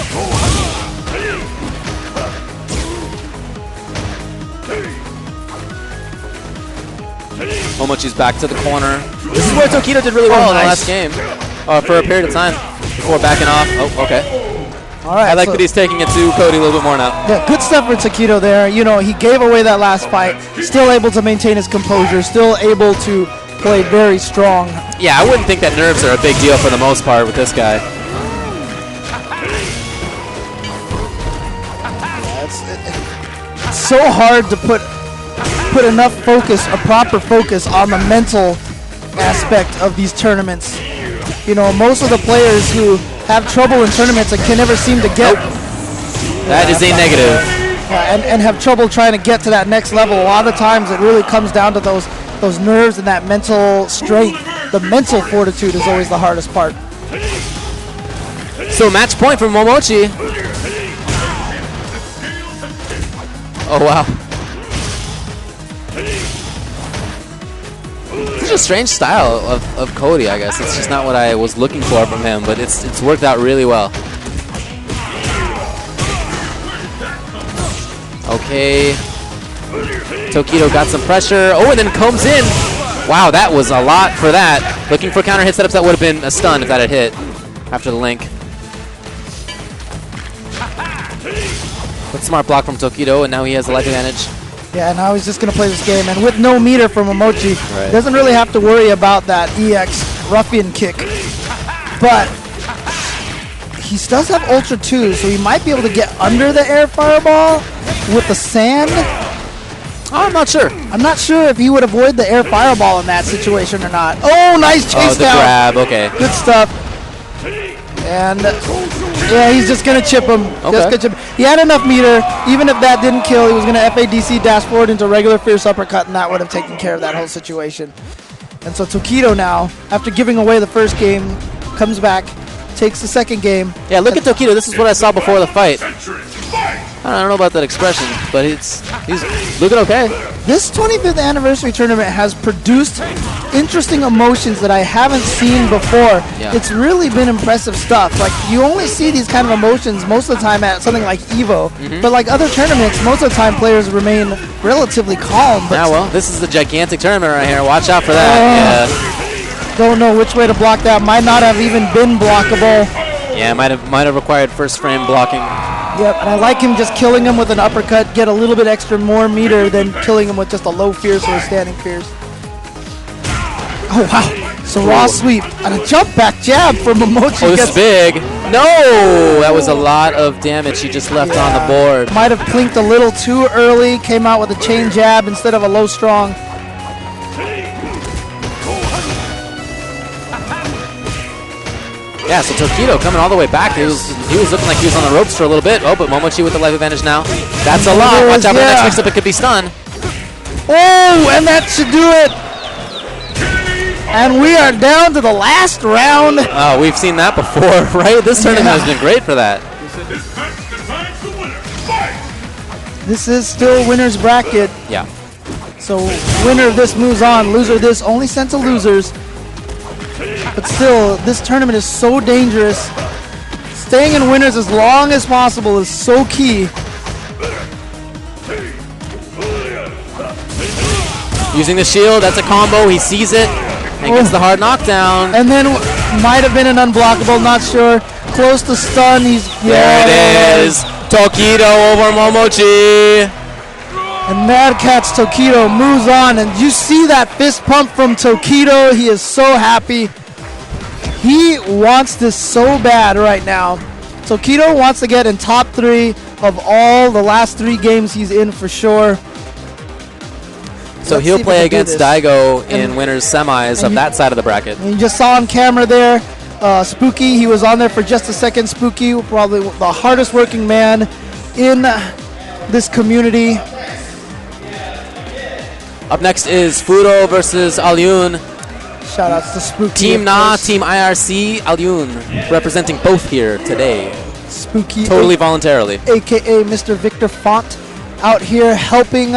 Momochi's back to the corner. This is where Tokido did really well in the last game. For a period of time before backing off. Oh, okay. All right. I like that he's taking it to Cody a little bit more now. Yeah, good stuff for Tokido there. You know, he gave away that last fight, still able to maintain his composure, still able to play very strong. Yeah, I wouldn't think that nerves are a big deal for the most part with this guy. It's so hard to put enough focus, a proper focus on the mental aspect of these tournaments. You know, most of the players who have trouble in tournaments and can never seem to get... That is a negative. And have trouble trying to get to that next level. A lot of times it really comes down to those nerves and that mental strength. The mental fortitude is always the hardest part. So match point for Momochi. Oh, wow. Such a strange style of Cody, I guess. It's just not what I was looking for from him, but it's worked out really well. Okay. Tokido got some pressure. Oh, and then comes in. Wow, that was a lot for that. Looking for counter hit setups. That would have been a stun if that had hit after the link. But smart block from Tokido, and now he has a life advantage. Yeah, now he's just going to play this game. And with no meter from Momochi, Right. doesn't really have to worry about that EX ruffian kick. But he does have Ultra 2, so he might be able to get under the air fireball with the sand. Oh, I'm not sure. I'm not sure if he would avoid the air fireball in that situation or not. Oh, nice chase the down. grab, okay. Good stuff. And yeah, he's just going to chip him. Okay. Just gonna chip him. He had enough meter. Even if that didn't kill, he was going to FADC dash forward into regular fierce uppercut, and that would have taken care of that whole situation. And so Tokido now, after giving away the first game, comes back, takes the second game. Yeah, look at Tokido. This is what I saw before the fight. I don't know about that expression, but he's looking okay. This 25th anniversary tournament has produced interesting emotions that I haven't seen before. Yeah. It's really been impressive stuff. Like, you only see these kind of emotions most of the time at something like EVO, but like other tournaments, most of the time players remain relatively calm. But Yeah, well, this is the gigantic tournament right here. Watch out for that. don't know which way to block that. Might not have even been blockable. Yeah, might have required first frame blocking. Yep, and I like him just killing him with an uppercut, get a little bit extra more meter than killing him with just a low fierce or a standing fierce. Oh, wow. So raw sweep and a jump back jab from Momochi. Oh, this is big. No! That was a lot of damage he just left on the board. Might have plinked a little too early, came out with a chain jab instead of a low strong. Yeah, so Tokido coming all the way back. He was looking like he was on the ropes for a little bit. Oh, but Momochi with the life advantage now. That's a lot. Watch out for the next mix-up. It could be stun. Oh, and that should do it. And we are down to the last round. Oh, we've seen that before, right? This tournament has been great for that. This match defines the winner. Fight! This is still winner's bracket. Yeah. So winner of this moves on. Loser of this only sent to losers. But still, this tournament is so dangerous. Staying in winners as long as possible is so key. Using the shield, that's a combo. He sees it and gets the hard knockdown. And then might have been an unblockable, not sure. Close to stun. There it is. Tokido over Momochi. And Mad Catz Tokido moves on, and you see that fist pump from Tokido. He is so happy. He wants this so bad right now. Tokido wants to get in top 3 of all the last 3 games he's in for sure. So Let's he'll see if we play can do against this. Daigo in winners semis of that side of the bracket. And you just saw on camera there, Spooky. He was on there for just a second. Spooky, probably the hardest working man in this community. Up next is Fudo versus Alyun. Shout outs to Spooky. Team of Na, course. Team IRC, Alyun representing both here today. Spooky. Totally voluntarily. AKA Mr. Victor Font, out here helping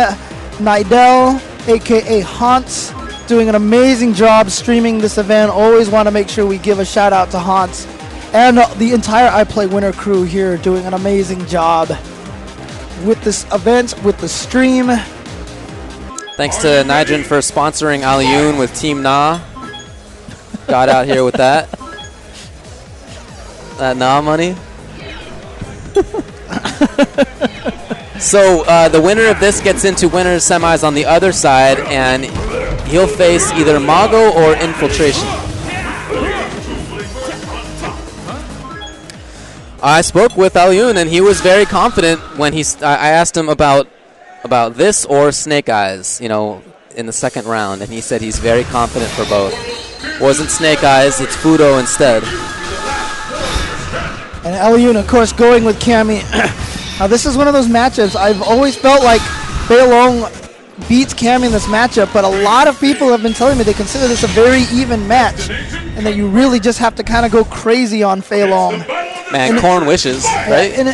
Nidell, AKA Hans, doing an amazing job streaming this event. Always want to make sure we give a shout out to Hans and the entire iPlay Winner crew here doing an amazing job with this event, with the stream. Thanks to Nidrin for sponsoring Alyun with Team Na. Got out here with that. That Na money. So the winner of this gets into winners semis on the other side, and he'll face either Mago or Infiltration. I spoke with Alyun, and he was very confident when I asked him about this or Snake Eyes, you know, in the second round, and he said he's very confident for both. Wasn't Snake Eyes, it's Fudo instead. And Alyun, of course, going with Cammy. Now, this is one of those matchups. I've always felt like Fei Long beats Cammy in this matchup, but a lot of people have been telling me they consider this a very even match, and that you really just have to kind of go crazy on Fei Long. Man, corn wishes, right? In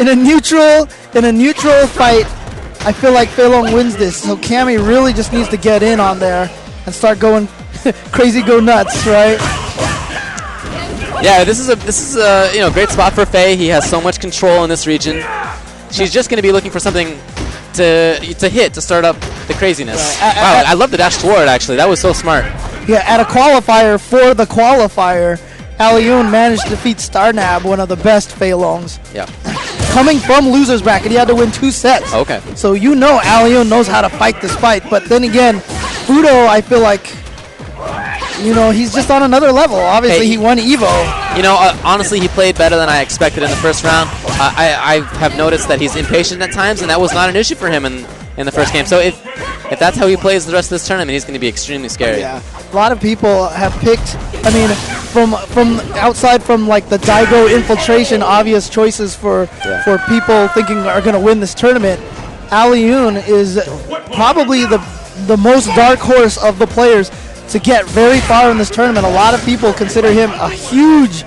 a neutral fight, I feel like Fei Long wins this. So Cammy really just needs to get in on there and start going crazy, go nuts, right? Yeah, this is a you know, great spot for Faye. He has so much control in this region. She's just going to be looking for something to hit to start up the craziness. Right. Wow, I love the dash toward, actually. That was so smart. Yeah, at a qualifier for the qualifier, Alyun managed to defeat Starnab, one of the best Fei Longs. Yeah. Coming from loser's bracket, he had to win 2 sets. Okay. So you know Alyun knows how to fight this fight. But then again, Fudo, I feel like, you know, he's just on another level. Obviously, he won Evo. You know, honestly, he played better than I expected in the first round. I have noticed that he's impatient at times, and that was not an issue for him in the first game. So if that's how he plays the rest of this tournament, he's going to be extremely scary. Yeah. A lot of people have picked, I mean, from outside from like the Daigo Infiltration, obvious choices for people thinking are going to win this tournament. Alyun is probably the most dark horse of the players to get very far in this tournament. A lot of people consider him a huge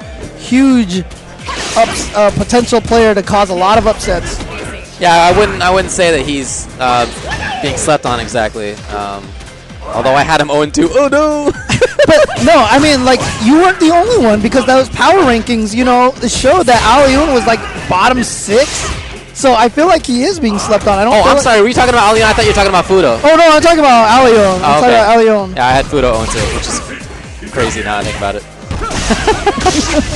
potential player to cause a lot of upsets. Yeah, I wouldn't say that he's being slept on exactly. Although I had him 0-2. Oh no! But no, I mean, like, you weren't the only one, because those power rankings, you know, showed that Alyun was like bottom 6. So I feel like he is being slept on. I'm sorry. Were you talking about Alyun? I thought you were talking about Fudo. Oh no, I'm talking about Alyun. I'm talking about Alyun. Yeah, I had Fudo 0-2, which is crazy now I think about it.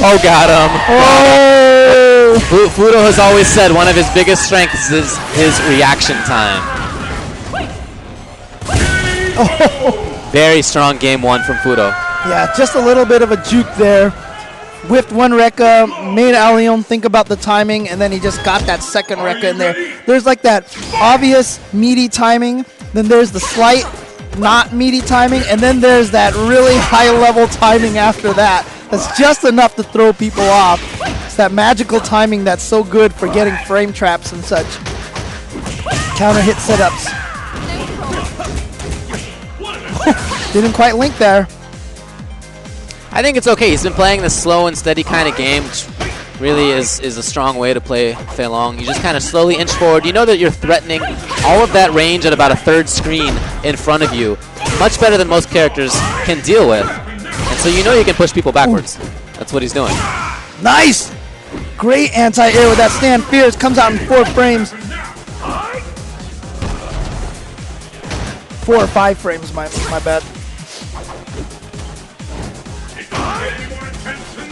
Oh, got him. Oh! Fudo has always said one of his biggest strengths is his reaction time. Very strong game 1 from Fudo. Yeah, just a little bit of a juke there. Whiffed one Rekka, made Alyun think about the timing, and then he just got that second Rekka in there. There's like that obvious meaty timing, then there's the slight not meaty timing, and then there's that really high level timing after that. That's just enough to throw people off. It's that magical timing that's so good for getting frame traps and such. Counter hit setups. Didn't quite link there. I think it's okay. He's been playing this slow and steady kind of game, which really is a strong way to play Fei Long. You just kind of slowly inch forward. You know that you're threatening all of that range at about a third screen in front of you. Much better than most characters can deal with. And so you know you can push people backwards. That's what he's doing. Nice! Great anti-air with that stand. Fierce comes out in 4 frames. 4 or 5 frames, my bad.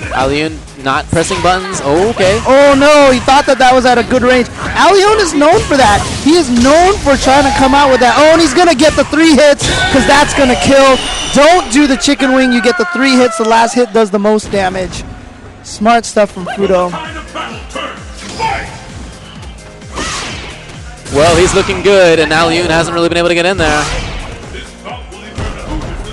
Alyun not pressing buttons. Oh, okay. Oh no, he thought that was at a good range. Alyun is known for that. He is known for trying to come out with that. Oh, and he's going to get the 3 hits because that's going to kill. Don't do the chicken wing. You get the 3 hits. The last hit does the most damage. Smart stuff from Fudo. Well, he's looking good, and Alyun hasn't really been able to get in there.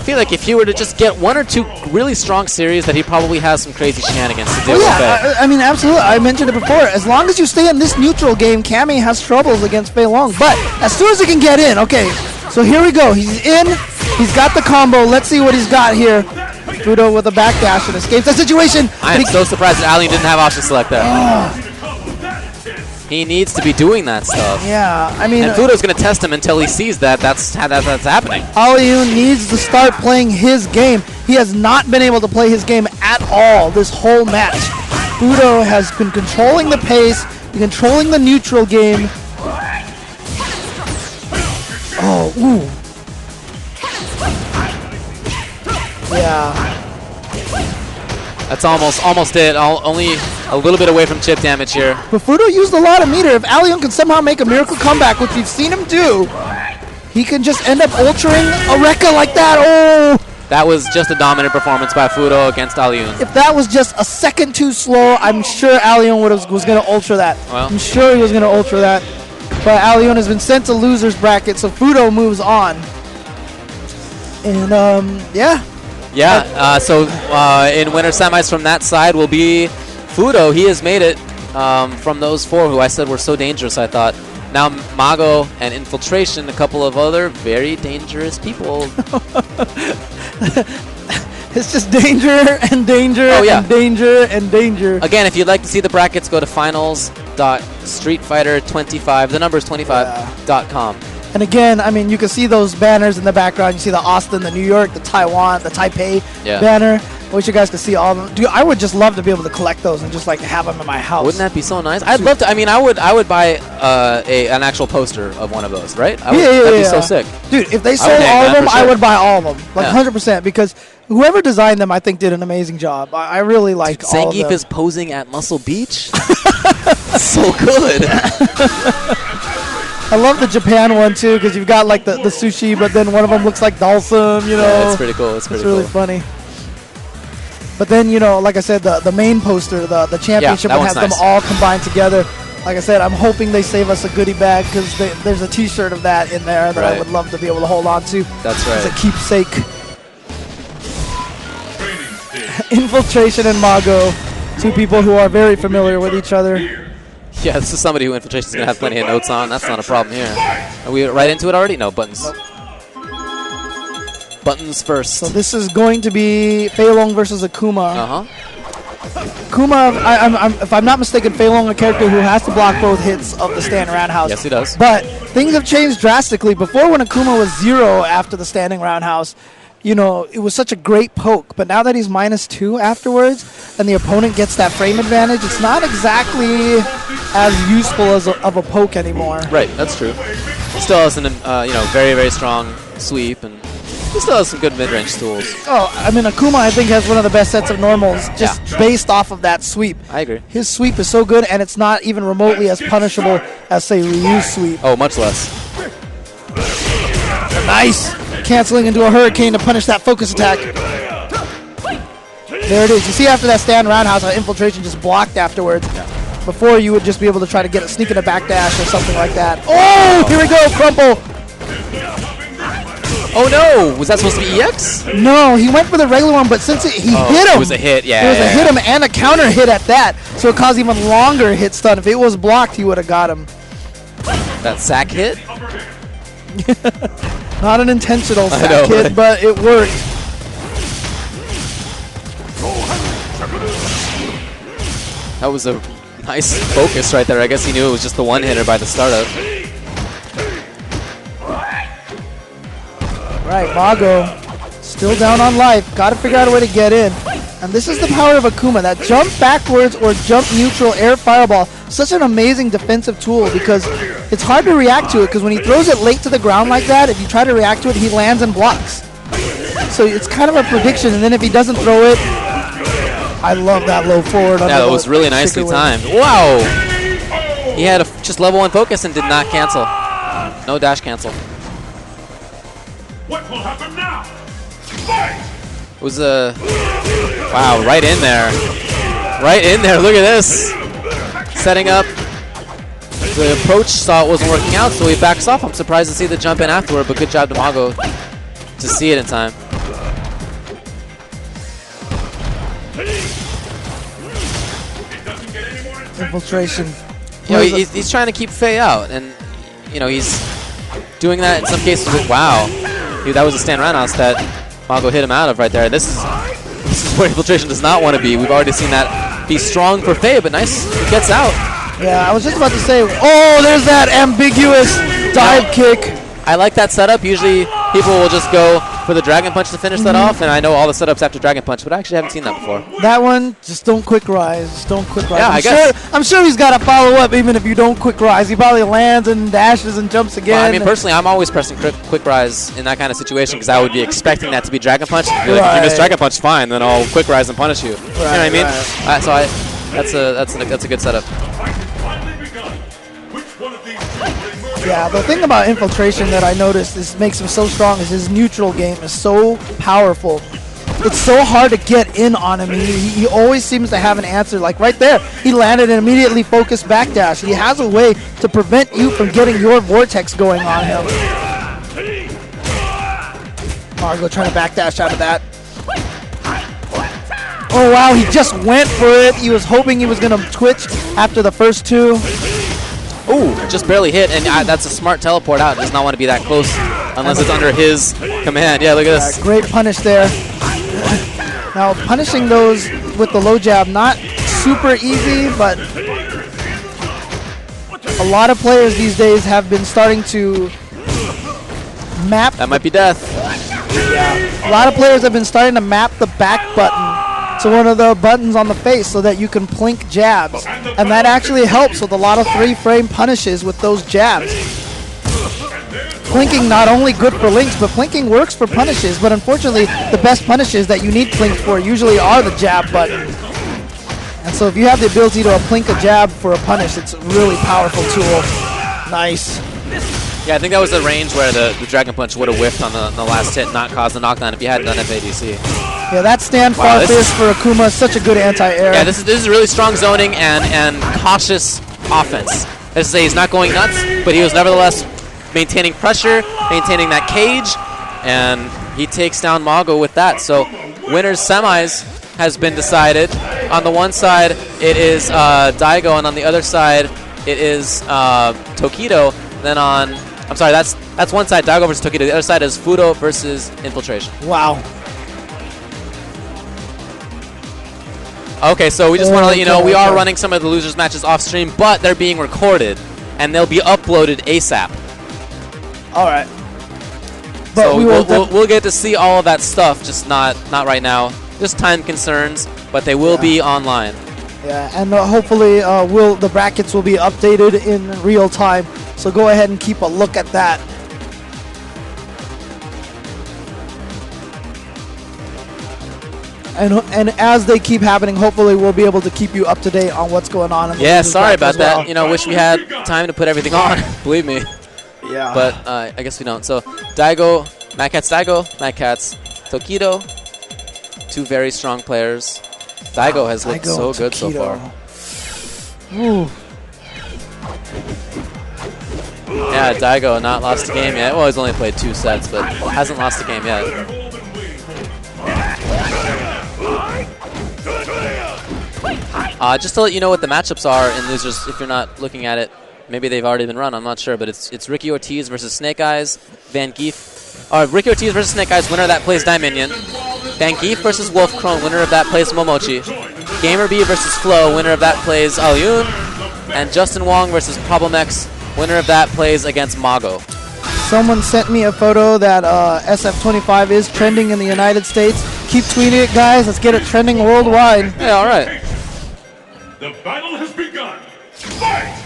feel like if he were to just get 1 or 2 really strong series, that he probably has some crazy shenanigans to do. Oh, yeah, I mean, absolutely. I mentioned it before. As long as you stay in this neutral game, Cammy has troubles against Fei Long. But as soon as he can get in, okay, so here we go. He's in. He's got the combo. Let's see what he's got here. Fudo with a backdash and escapes that situation. I am so surprised that Allian didn't have option select there. He needs to be doing that stuff. Yeah, I mean, And Fudo's going to test him until he sees that that's happening. Allian needs to start playing his game. He has not been able to play his game at all this whole match. Fudo has been controlling the pace, controlling the neutral game. Oh, ooh. Yeah. That's almost it. Only a little bit away from chip damage here. But Fudo used a lot of meter. If Allian can somehow make a miracle comeback, which we've seen him do, he can just end up ultraing a Rekka like that. Oh! That was just a dominant performance by Fudo against Allian. If that was just a second too slow, I'm sure Allian was going to ultra that. Well. I'm sure he was going to ultra that. But Allian has been sent to loser's bracket, so Fudo moves on. And, yeah. Yeah, so in winner semis from that side will be Fudo. He has made it from those 4 who I said were so dangerous, I thought. Now Mago and Infiltration, a couple of other very dangerous people. It's just danger and danger and danger and danger. Again, if you'd like to see the brackets, go to finals.streetfighter25, the number is 25.com. And again, I mean, you can see those banners in the background. You see the Austin, the New York, the Taiwan, the Taipei banner. I wish you guys could see all of them. Dude, I would just love to be able to collect those and just like have them in my house. Wouldn't that be so nice? I'd love to. I mean, I would buy an actual poster of one of those, right? That'd be so sick. Dude, if they sold all of them, I would buy all of them, like 100%, because whoever designed them, I think, did an amazing job. I really like all of them. Zangief is posing at Muscle Beach. So good. I love the Japan one too, because you've got like the sushi, but then one of them looks like Dalsum, you know. Yeah, it's pretty cool. It's really funny. But then, you know, like I said, the main poster, the championship one has them all combined together. Like I said, I'm hoping they save us a goodie bag, because there's a T-shirt of that in there that I would love to be able to hold on to. That's right. As a keepsake. Infiltration and Mago, 2 people who are very familiar with each other. Yeah, this is somebody who Infiltration's going to have plenty of notes on. That's not a problem here. Are we right into it already? No, buttons. Nope. Buttons first. So this is going to be Fei Long versus Akuma. Uh-huh. Akuma, if I'm not mistaken, Fei Long, a character who has to block both hits of the stand roundhouse. Yes, he does. But things have changed drastically. Before, when Akuma was 0 after the standing roundhouse, you know, it was such a great poke. But now that he's -2 afterwards, and the opponent gets that frame advantage, it's not exactly as useful as of a poke anymore. Right, that's true. He still has an very, very strong sweep, and he still has some good mid-range tools. Oh, I mean, Akuma, I think, has one of the best sets of normals just based off of that sweep. I agree. His sweep is so good, and it's not even remotely as punishable as, say, Ryu's sweep. Oh, much less. Nice! Canceling into a hurricane to punish that focus attack. There it is. You see after that stand roundhouse, how Infiltration just blocked afterwards. Yeah. Before, you would just be able to try to get a sneak in a backdash or something like that. Oh, here we go, Crumple! Oh no! Was that supposed to be EX? No, he went for the regular one, but since he hit him. It was a hit, yeah. It was a hit him and a counter hit at that, so it caused even longer hit stun. If it was blocked, he would have got him. That sack hit? Not an intentional sack hit, right? but it worked. That was a nice focus right there. I guess he knew it was just the one-hitter by the startup. Right, Mago still down on life. Got to figure out a way to get in. And this is the power of Akuma. That jump backwards or jump neutral air fireball. Such an amazing defensive tool, because it's hard to react to it, because when he throws it late to the ground like that, if you try to react to it, he lands and blocks. So it's kind of a prediction, and then if he doesn't throw it, I love that low forward. Yeah, that was really nicely timed. Wow! He had just level 1 focus and did not cancel. No dash cancel. What will happen now? Fight! It was a... Wow, right in there. Right in there, look at this. Setting up. The approach saw it wasn't working out, so he backs off. I'm surprised to see the jump in afterward, but good job to Mago to see it in time. Infiltration. You know, he's trying to keep Faye out, and you know he's doing that in some cases with wow. That was a stand roundhouse that Mago hit him out of right there. This is where Infiltration does not want to be. We've already seen that be strong for Faye, but nice, he gets out. Yeah, I was just about to say, oh, there's that ambiguous dive kick. I like that setup. Usually people will just go for the Dragon Punch to finish that off, and I know all the setups after Dragon Punch, but I actually haven't seen that before. That one, just don't quick rise. Just don't quick rise. Yeah, I guess. I'm sure he's got to follow up even if you don't quick rise. He probably lands and dashes and jumps again. Well, I mean, personally, I'm always pressing quick rise in that kind of situation because I would be expecting that to be Dragon Punch. If you miss Dragon Punch, fine, then I'll quick rise and punish you. You know what I mean? That's a good setup. Yeah, the thing about Infiltration that I noticed is makes him so strong is his neutral game is so powerful. It's so hard to get in on him. He always seems to have an answer. Like right there, he landed an immediately focused backdash. He has a way to prevent you from getting your vortex going on him. Margo trying to backdash out of that. Oh wow, he just went for it. He was hoping he was going to twitch after the first two. Ooh, just barely hit, and that's a smart teleport out. Does not want to be that close unless it's under his command. Yeah, look at this. Great punish there. Now, punishing those with the low jab, not super easy, but a lot of players these days have been starting to map. That might be death. Yeah. A lot of players have been starting to map the back button to one of the buttons on the face so that you can plink jabs. And that actually helps with a lot of 3-frame punishes with those jabs. Plinking not only good for links, but plinking works for punishes. But unfortunately, the best punishes that you need plinks for usually are the jab button. And so if you have the ability to plink a jab for a punish, it's a really powerful tool. Nice. Yeah, I think that was the range where the Dragon Punch would have whiffed on the last hit, not caused the knockdown if you hadn't done FADC. Yeah, that stand far fierce for Akuma, such a good anti-air. Yeah, this is really strong zoning and cautious offense. As I say, he's not going nuts, but he was nevertheless maintaining pressure, maintaining that cage, and he takes down Mago with that. So winner's semis has been decided. On the one side, it is Daigo, and on the other side, it is Tokido. Then on, I'm sorry, that's one side, Daigo versus Tokido. The other side is Fudo versus Infiltration. Wow. Okay, so we just want to let you know we are running some of the losers matches off stream, but they're being recorded and they'll be uploaded ASAP. All right. But so we'll get to see all of that stuff, just not right now. Just time concerns, but they will be online. Yeah, and hopefully the brackets will be updated in real time. So go ahead and keep a look at that. And as they keep happening, hopefully we'll be able to keep you up to date on what's going on. Yeah, sorry about that. You know, wish we had time to put everything on. Believe me. Yeah. But I guess we don't. So Daigo, Mad Catz Daigo, Mad Catz Tokido, two very strong players. Daigo has looked so good so far. Ooh. Yeah, Daigo not lost a game yet. Well, he's only played 2 sets, but hasn't lost a game yet. Just to let you know what the matchups are in losers, if you're not looking at it, maybe they've already been run, I'm not sure, but it's Ricky Ortiz versus Snake Eyes, Van Gief. Ricky Ortiz versus Snake Eyes, winner of that plays Dominion. Van Gief versus Wolf Krone, winner of that plays Momochi. Gamer B versus Flo, winner of that plays Alyun. And Justin Wong versus Problem X, winner of that plays against Mago. Someone sent me a photo that SF25 is trending in the United States. Keep tweeting it, guys. Let's get it trending worldwide. Yeah, all right. The battle has begun. Fight!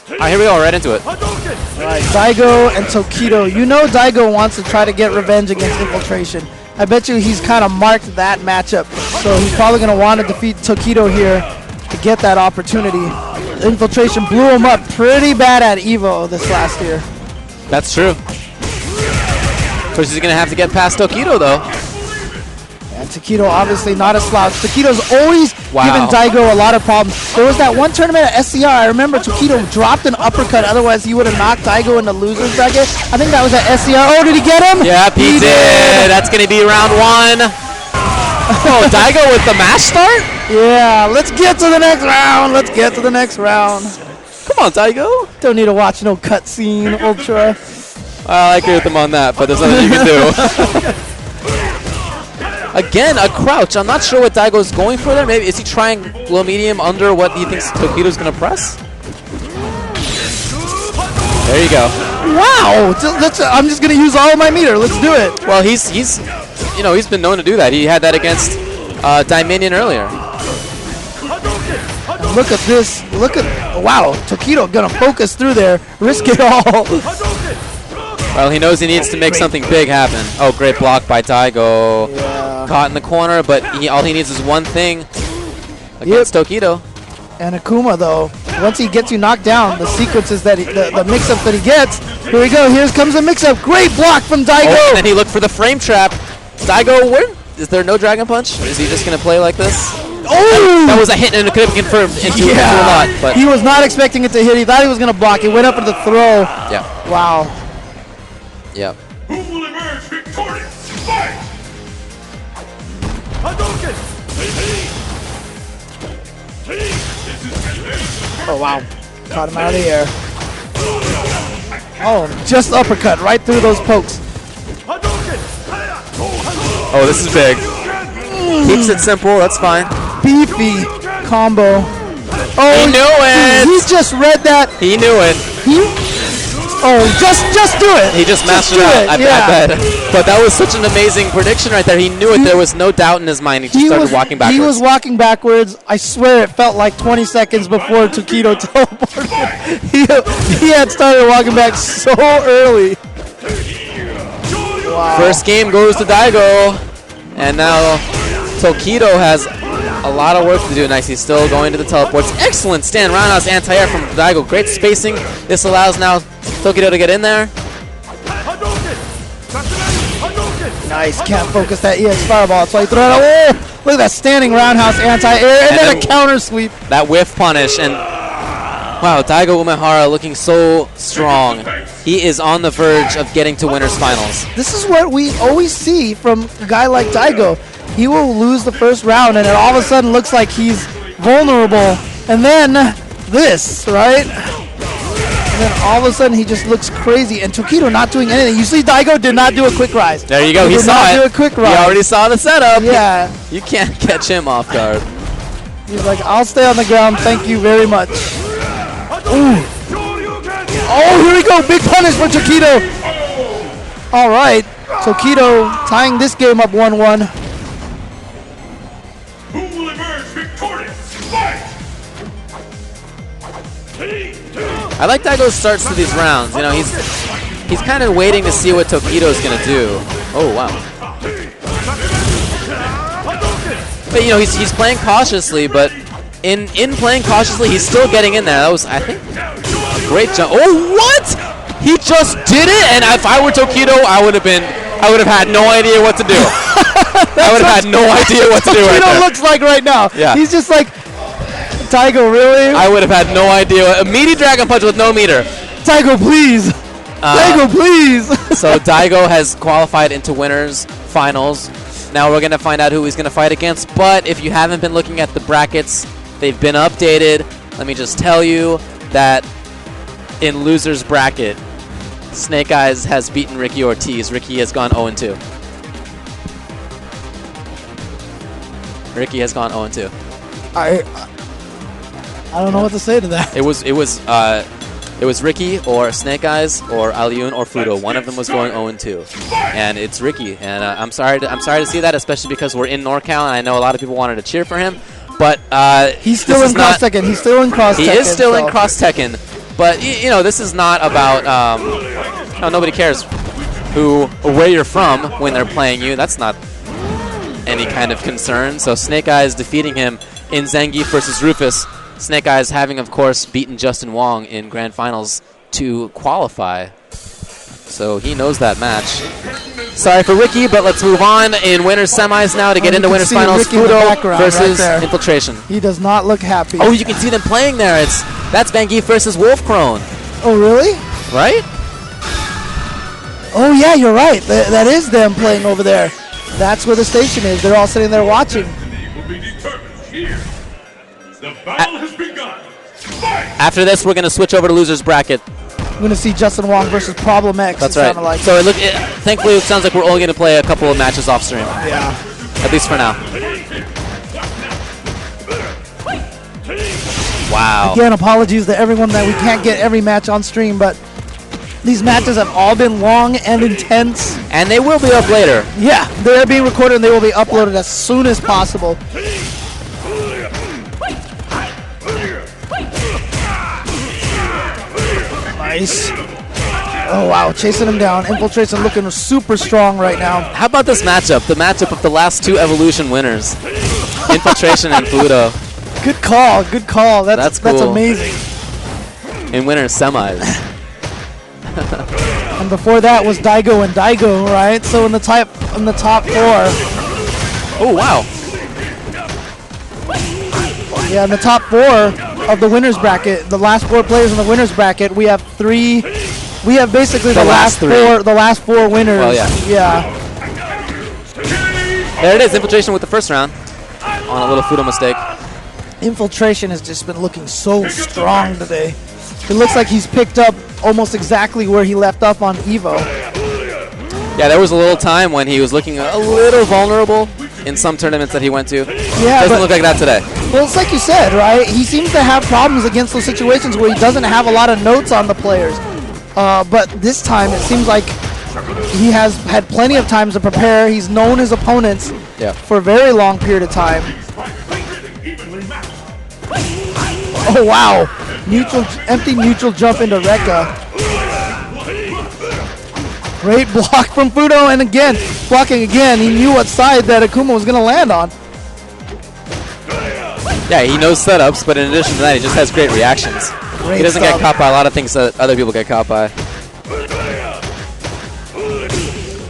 All right, here we go, right into it. All right, Daigo and Tokido. You know Daigo wants to try to get revenge against Infiltration. I bet you he's kind of marked that matchup. So he's probably going to want to defeat Tokido here to get that opportunity. Infiltration blew him up pretty bad at EVO this last year. That's true. Of course, he's going to have to get past Tokido, though. And Tokido obviously not a slouch. Tokido's always given Daigo a lot of problems. There was that one tournament at SCR. I remember Tokido dropped an uppercut. Otherwise, he would have knocked Daigo in the loser's bracket. I think that was at SCR. Oh, did he get him? Yep, he did. That's going to be round 1. Oh, Daigo with the mash start? Yeah, let's get to the next round. Let's get to the next round. Come on, Daigo. Don't need to watch no cutscene, Ultra. Well, I agree with him on that, but there's nothing you can do. Again, a crouch. I'm not sure what Daigo's going for there. Maybe is he trying low medium under what he thinks Tokido's gonna press? There you go. Wow! I'm just gonna use all of my meter. Let's do it. Well, he's been known to do that. He had that against Dominion earlier. Look at this. Look at wow. Tokido gonna focus through there. Risk it all. Well, he knows he needs to make something big happen. Oh, great block by Daigo. Yeah. Caught in the corner, but all he needs is one thing against Tokido. And Akuma though, once he gets you knocked down, the sequences that the mix-up that he gets. Here we go. Here comes a mix-up. Great block from Daigo. Oh, and then he looked for the frame trap. Daigo, where is there no Dragon Punch? Is he just gonna play like this? Oh! That was a hit and it could have been confirmed into a lot, but he was not expecting it to hit. He thought he was gonna block. He went up for the throw. yeah, Wow. yeah. Who will emerge victorious? Fight! Oh wow. Caught him out of the air. Oh, just uppercut right through those pokes. Oh, this is big. Keeps it simple. That's fine. Beefy combo. Oh, He knew it. He just read that. He knew it. Just do it. He just mastered do it. I yeah. bet. But that was such an amazing prediction right there. He knew it. There was no doubt in his mind. He just started walking backwards. He was walking backwards. I swear it felt like 20 seconds before Tokido teleported. he had started walking back so early. Wow. First game goes to Daigo. And now Tokido has a lot of work to do. Nice. He's still going to the teleports. Excellent stand roundhouse anti-air from Daigo. Great spacing. This allows now Tokido to get in there. Nice, can't focus that EX fireball. That's why he threw it out. Oh, look at that standing roundhouse anti-air and then a counter sweep. That whiff punish. And wow, Daigo Umehara looking so strong. He is on the verge of getting to winners finals. This is what we always see from a guy like Daigo. He will lose the first round and it all of a sudden looks like he's vulnerable. And then this, right? And then all of a sudden he just looks crazy. And Tokido not doing anything. You see Daigo did not do a quick rise. There you go. He saw not it. do a quick rise. He already saw the setup. Yeah. You can't catch him off guard. He's like, I'll stay on the ground. Thank you very much. Ooh. Oh, here we go. Big punish for Tokido. All right. Tokido tying this game up 1-1. Who will emerge victorious? Fight! I like Daigo's starts to these rounds. You know, he's kind of waiting to see what Tokido's gonna do. Oh wow. But you know, he's playing cautiously, but in playing cautiously, he's still getting in there. That was, I think, a great jump. Oh, what? He just did it, and if I were Tokido, I would have had no idea what to do. I would have had no idea what to do right there. Tokido looks like right now. Yeah. He's just like, Daigo, really? I would have had no idea. Immediate Dragon Punch with no meter. Daigo, please. Daigo, please. So Daigo has qualified into winners finals. Now we're going to find out who he's going to fight against. But if you haven't been looking at the brackets, they've been updated. Let me just tell you that in loser's bracket, Snake Eyes has beaten Ricky Ortiz. Ricky has gone 0-2. Ricky has gone 0-2. I don't know what to say to that. It was Ricky or Snake Eyes or Alioun or Fudo. One of them was going 0-2, and it's Ricky. And I'm sorry to see that, especially because we're in NorCal, and I know a lot of people wanted to cheer for him. But he's still in Cross Tekken. He's still in Cross Tekken. He is still in Cross Tekken. But you know, this is not about. Nobody cares who or where you're from when they're playing you. That's not any kind of concern. So Snake Eyes defeating him in Zangief versus Rufus. Snake Eyes having, of course, beaten Justin Wong in Grand Finals to qualify. So he knows that match. Sorry for Ricky, but let's move on in winners semis now to get into winners finals. Fudo versus Infiltration. He does not look happy. Oh, you can see them playing there. That's Zangief versus Wolf Crone. Oh, really? Right? Oh, yeah, you're right. That is them playing over there. That's where the station is. They're all sitting there watching. Destiny will be determined here. The battle has begun. Fight! After this, we're going to switch over to losers bracket. I'm going to see Justin Wong versus Problem X. That's it right. sounded like. So thankfully, it sounds like we're only going to play a couple of matches off stream. Yeah. At least for now. Wow. Again, apologies to everyone that we can't get every match on stream, but these matches have all been long and intense. And they will be up later. Yeah, they're being recorded and they will be uploaded as soon as possible. Nice. Oh, wow, chasing him down. Infiltration looking super strong right now. How about this matchup? The matchup of the last two Evolution winners. Infiltration and Fudo. Good call, good call. That's cool. That's amazing. In winners semis. And before that was Daigo and Daigo, right? So in the top four. Oh, wow. Yeah, in the top four of the winners bracket, the last four players in the winners bracket, we have three. We have basically the last four winners. Well, yeah. Yeah. There it is, Infiltration with the first round. On a little Fudo mistake. Infiltration has just been looking so strong today. It looks like he's picked up almost exactly where he left off on Evo. Yeah, there was a little time when he was looking a little vulnerable in some tournaments that he went to. Yeah, Doesn't look like that today. Well, it's like you said, right? He seems to have problems against those situations where he doesn't have a lot of notes on the players. But this time, it seems like he has had plenty of time to prepare. He's known his opponents for a very long period of time. Oh, wow. Empty neutral jump into Rekka. Great block from Fudo, and again, blocking again. He knew what side that Akuma was going to land on. Yeah, he knows setups, but in addition to that, he just has great reactions. He doesn't get caught by a lot of things that other people get caught by.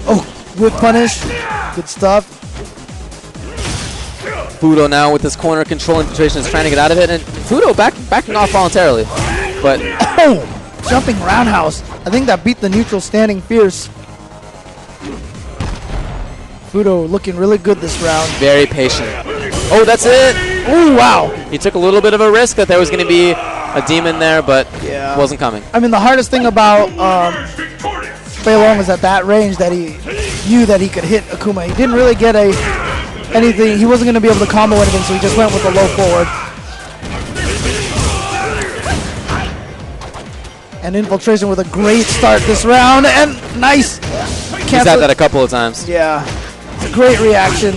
Oh, whip punish. Good stuff. Fudo now with this corner control Infiltration is trying to get out of it, and Fudo backing off voluntarily. But jumping roundhouse. I think that beat the neutral standing fierce. Fudo looking really good this round. Very patient. Oh, that's it. Oh, wow. He took a little bit of a risk that there was going to be a demon there, but it wasn't coming. I mean, the hardest thing about Fei Long was at that range that he knew that he could hit Akuma. He didn't really get anything. He wasn't going to be able to combo anything, so he just went with the low forward. And Infiltration with a great start this round, and nice. He's had that a couple of times. Yeah, it's a great reaction.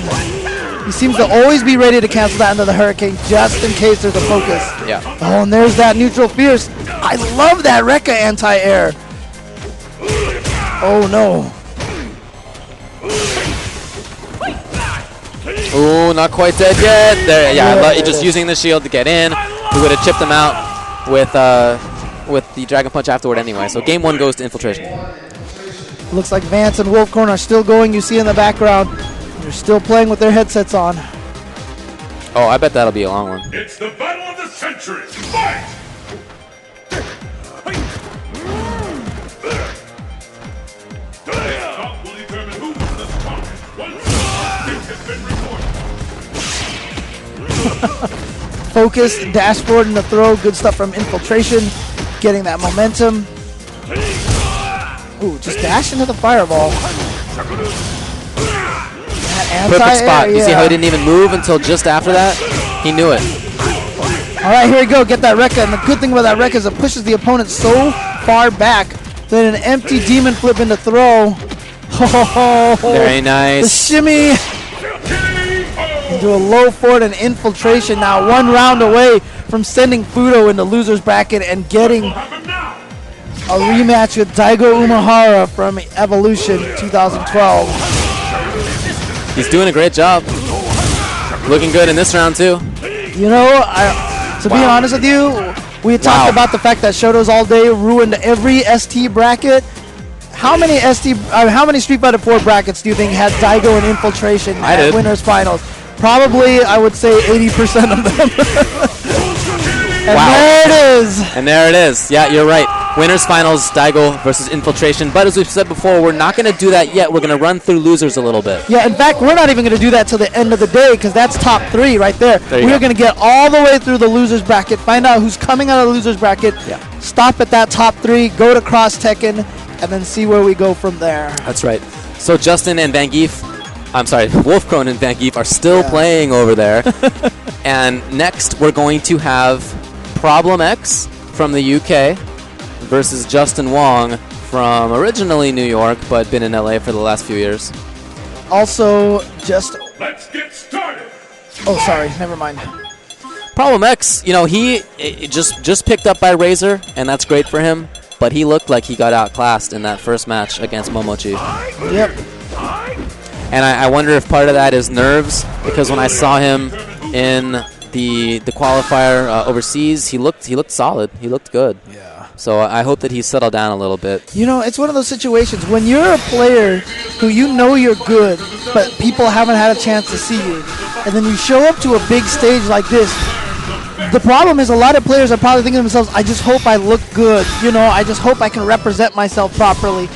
He seems to always be ready to cancel that into the Hurricane just in case there's a focus. Yeah. Oh, and there's that neutral fierce. I love that Rekka anti-air. Oh, no. Oh, not quite dead yet. There, yeah, just using the shield to get in. He would have chipped him out with the Dragon Punch afterward anyway. So game one goes to Infiltration. Looks like Vance and Wolfcorn are still going. You see in the background, they're still playing with their headsets on. Oh, I bet that'll be a long one. It's the battle of the century. Fight! Stop will determine who is the strongest. Once this has been recorded. Focus, dashboard, and the throw. Good stuff from Infiltration. Getting that momentum. Ooh, just dash into the fireball. Perfect spot. You see how he didn't even move until just after that? He knew it. All right, here we go. Get that Rekka. And the good thing about that Rekka is it pushes the opponent so far back that an empty demon flip into throw. Very nice. The shimmy into a low forward and Infiltration. Now 1 round away from sending Fudo into loser's bracket and getting a rematch with Daigo Umehara from Evolution 2012. He's doing a great job. Looking good in this round too. You know, to be honest with you, we had talked about the fact that Shoto's All Day ruined every ST bracket. How many Street Fighter 4 brackets do you think had Daigo and Infiltration at winners finals? Probably, I would say 80% of them. And there it is. And there it is. Yeah, you're right. Winners finals, Daigo versus Infiltration. But as we've said before, we're not going to do that yet. We're going to run through losers a little bit. Yeah, in fact, we're not even going to do that till the end of the day because that's top 3 right there. We're going to get all the way through the losers bracket, find out who's coming out of the losers bracket, stop at that top 3, go to Cross Tekken, and then see where we go from there. That's right. So Justin and Wolfkrone and Van Geef are still playing over there. And next, we're going to have Problem X from the UK versus Justin Wong from originally New York, but been in LA for the last few years. Also, Let's get started. Oh, sorry. Never mind. Problem X, he just picked up by Razor, and that's great for him. But he looked like he got outclassed in that first match against Momochi. Yep. And I wonder if part of that is nerves, because when I saw him in the qualifier overseas, he looked solid. He looked good. Yeah. So I hope that he's settled down a little bit. It's one of those situations when you're a player who you're good, but people haven't had a chance to see you, and then you show up to a big stage like this. The problem is a lot of players are probably thinking to themselves, I just hope I look good. I just hope I can represent myself properly.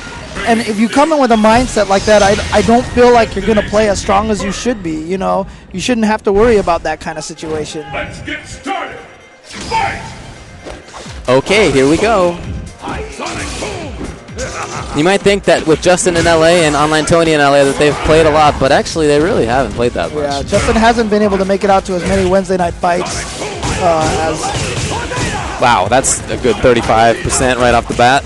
And if you come in with a mindset like that, I don't feel like you're going to play as strong as you should be. You shouldn't have to worry about that kind of situation. Let's get started. Fight! Okay, here we go. You might think that with Justin in LA and Online Tony in LA that they've played a lot, but actually they really haven't played that much. Yeah, Justin hasn't been able to make it out to as many Wednesday night fights as... Wow, that's a good 35% right off the bat.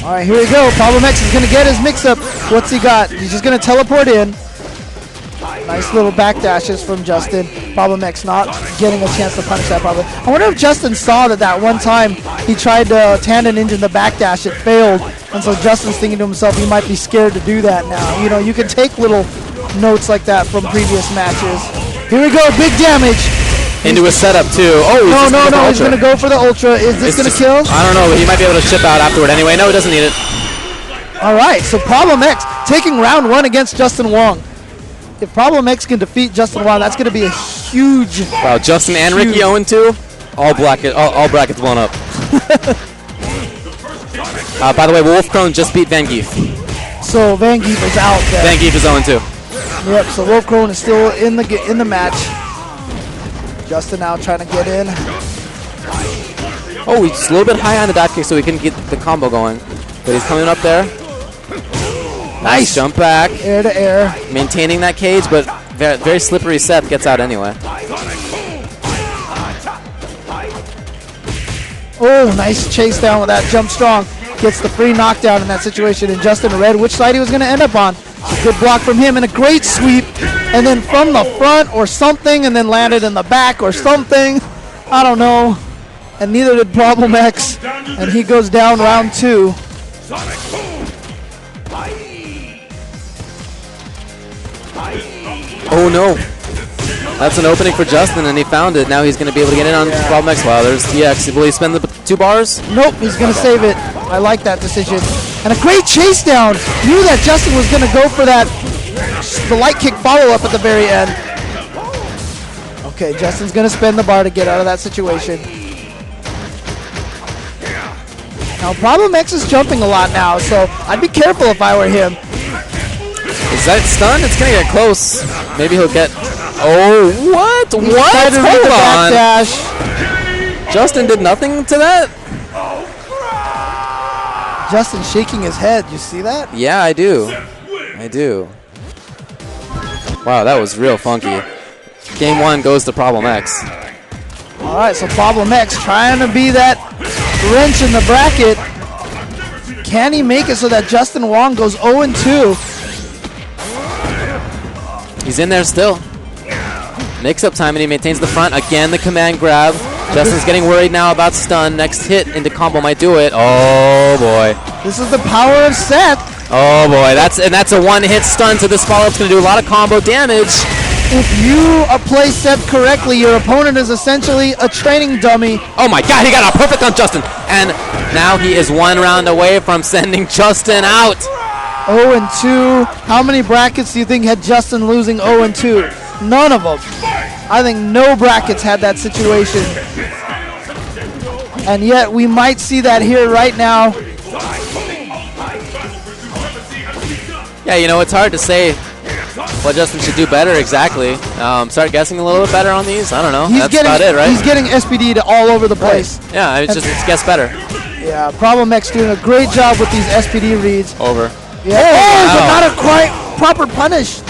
All right, here we go. Problem X is going to get his mix-up. What's he got? He's just going to teleport in. Nice little backdashes from Justin. Problem X not getting a chance to punish that probably. I wonder if Justin saw that one time he tried to tandem ninja the backdash, it failed. And so Justin's thinking to himself he might be scared to do that now. You can take little notes like that from previous matches. Here we go, big damage. Into a setup too. Oh, no, he's going to go for the Ultra. Is this going to kill? I don't know, but he might be able to chip out afterward anyway. No, he doesn't need it. All right, so Problem X taking round 1 against Justin Wong. If Problem X can defeat Justin Wong, that's going to be a huge... Wow, Justin and Ricky 0-2. All brackets blown up. By the way, Wolfkrone just beat Van Geef. So Van Geef is out there. Van Geef is 0-2. Yep, so Wolfkrone is still in the match. Justin now trying to get in. Oh, he's a little bit high on the dive kick so he can get the combo going. But he's coming up there. Nice jump back. Air to air. Maintaining that cage, but very, very slippery Seth gets out anyway. Oh, nice chase down with that jump strong. Gets the free knockdown in that situation. And Justin read which side he was going to end up on. It's a good block from him and a great sweep. And then from the front or something, and then landed in the back or something. I don't know. And neither did Problem X. And he goes down round 2. Oh no. That's an opening for Justin, and he found it. Now he's going to be able to get in on Problem X. Wow, there's TX. Will he spend the 2 bars? Nope, he's going to save it. I like that decision. And a great chase down. Knew that Justin was going to go for the light kick follow-up at the very end. Okay, Justin's going to spend the bar to get out of that situation. Now, Problem X is jumping a lot now, so I'd be careful if I were him. Is that stun? It's going to get close. Maybe he'll get... Oh, what? What? Hold on. Backdash. Justin did nothing to that? Justin shaking his head. You see that? Yeah, I do. I do. Wow, that was real funky. Game 1 goes to Problem X. All right, so Problem X trying to be that wrench in the bracket. Can he make it so that Justin Wong goes 0-2? He's in there still. Mix-up time, and he maintains the front. Again, the command grab. Justin's getting worried now about stun. Next hit into combo might do it. Oh, boy. This is the power of Seth. Oh, boy. That's a one-hit stun, so this follow-up's going to do a lot of combo damage. If you play Seth correctly, your opponent is essentially a training dummy. Oh, my God. He got a perfect on Justin. And now he is 1 round away from sending Justin out. 0-2. How many brackets do you think had Justin losing 0-2? None of them. I think no brackets had that situation. And yet we might see that here right now. Yeah, you know, it's hard to say what Justin should do better exactly. Start guessing a little bit better on these. I don't know. That's about it, right? He's getting SPD'd all over the place. Yeah, it's guess better. Yeah, Problem X doing a great job with these SPD reads. Over. Yeah. Oh, but not a quite proper punish.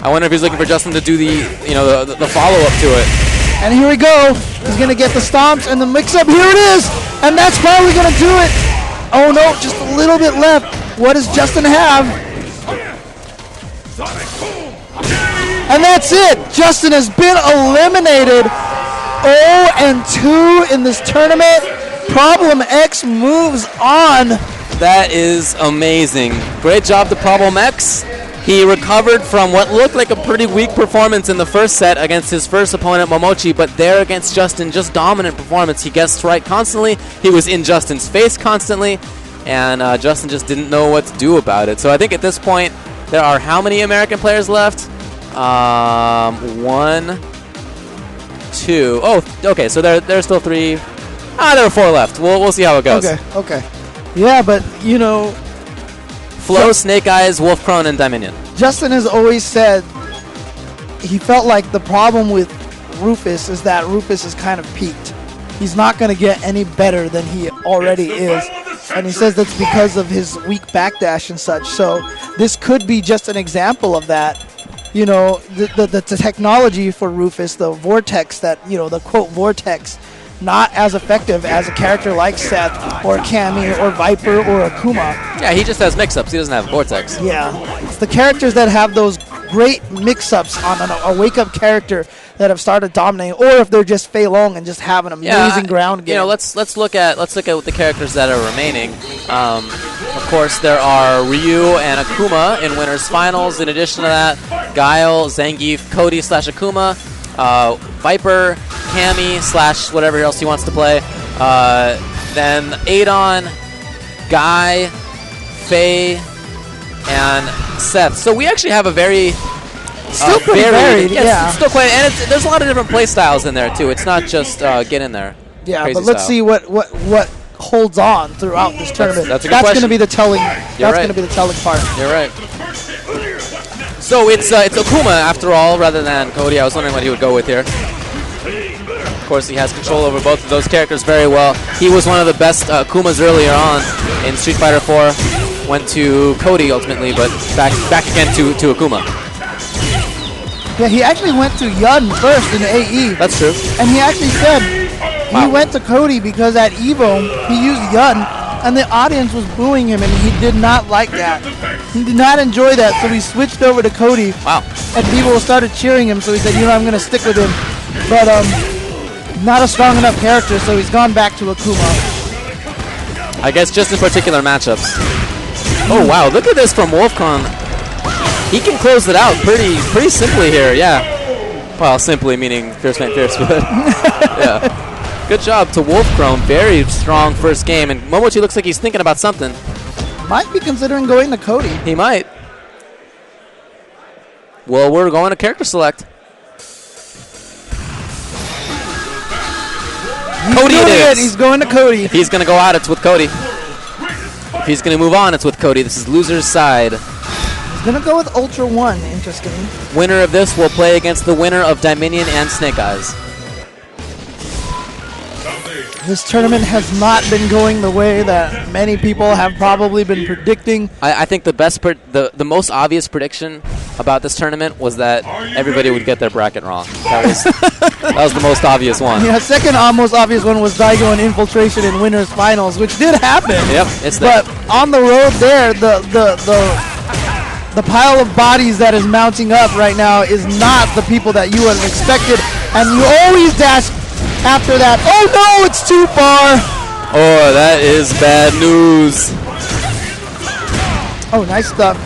I wonder if he's looking for Justin to do the follow-up to it. And here we go. He's going to get the stomps and the mix-up. Here it is. And that's probably going to do it. Oh, no, just a little bit left. What does Justin have? And that's it. Justin has been eliminated. 0-2 in this tournament. Problem X moves on. That is amazing. Great job to Problem X. He recovered from what looked like a pretty weak performance in the first set against his first opponent, Momochi, but there against Justin, just dominant performance. He guessed right constantly. He was in Justin's face constantly, and Justin just didn't know what to do about it. So I think at this point, there are how many American players left? 1, 2. Oh, okay, so there's still 3. There are 4 left. We'll see how it goes. Okay. Yeah, but, you know, Flo, Snake Eyes, Wolf Crone, and Dominion. Justin has always said he felt like the problem with Rufus is that Rufus is kind of peaked. He's not going to get any better than he already is. And he says that's because of his weak backdash and such. So this could be just an example of that. You know, the technology for Rufus, the vortex that, you know, the quote vortex, not as effective as a character like Seth or Cammy or Viper or Akuma. Yeah, he just has mix-ups. He doesn't have Vortex. Yeah, it's the characters that have those great mix-ups on a wake-up character that have started dominating, or if they're just Fei Long and just have an amazing ground game. You know, let's look at the characters that are remaining. Of course, there are Ryu and Akuma in winners finals. In addition to that, Guile, Zangief, Cody / Akuma, Viper, Cammy / whatever else he wants to play. Then Adon, Guy, Faye, and Seth. So we actually have a very still pretty varied. Yeah, it's still quite, and there's a lot of different play styles in there too. It's not just get in there. Yeah, but let's see what holds on throughout this tournament. That's a good question. Going to be the telling. Going to be the telling part. You're right. So it's Akuma after all, rather than Cody. I was wondering what he would go with here. Of course, he has control over both of those characters very well. He was one of the best Akumas earlier on in Street Fighter 4. Went to Cody ultimately, but back again to Akuma. Yeah, he actually went to Yun first in AE. That's true. And he actually said he went to Cody because at EVO he used Yun, and the audience was booing him, and he did not like that. He did not enjoy that, so he switched over to Cody. Wow. And people started cheering him, so he said, you know, I'm going to stick with him. But not a strong enough character, so he's gone back to Akuma. I guess just in particular matchups. Oh, wow. Look at this from Wolfcon. He can close it out pretty simply here, yeah. Well, simply meaning Fierce Man Fierce, but yeah. Good job to Wolfchrome. Very strong first game, and Momochi looks like he's thinking about something. Might be considering going to Cody. He might. Well, we're going to character select. Cody it is. He's going to Cody. He's going to go out. It's with Cody. If he's going to move on, it's with Cody. This is loser's side. He's going to go with Ultra 1, interesting. Winner of this will play against the winner of Dominion and Snake Eyes. This tournament has not been going the way that many people have probably been predicting. I think the most obvious prediction about this tournament was that everybody would get their bracket wrong. That was the most obvious one. Yeah, second most obvious one was Daigo and Infiltration in winners finals, which did happen. Yep, it's there. But on the road there, the pile of bodies that is mounting up right now is not the people that you would have expected, and you always dash after that. Oh no, it's too far. Oh, that is bad news. Oh, nice stuff.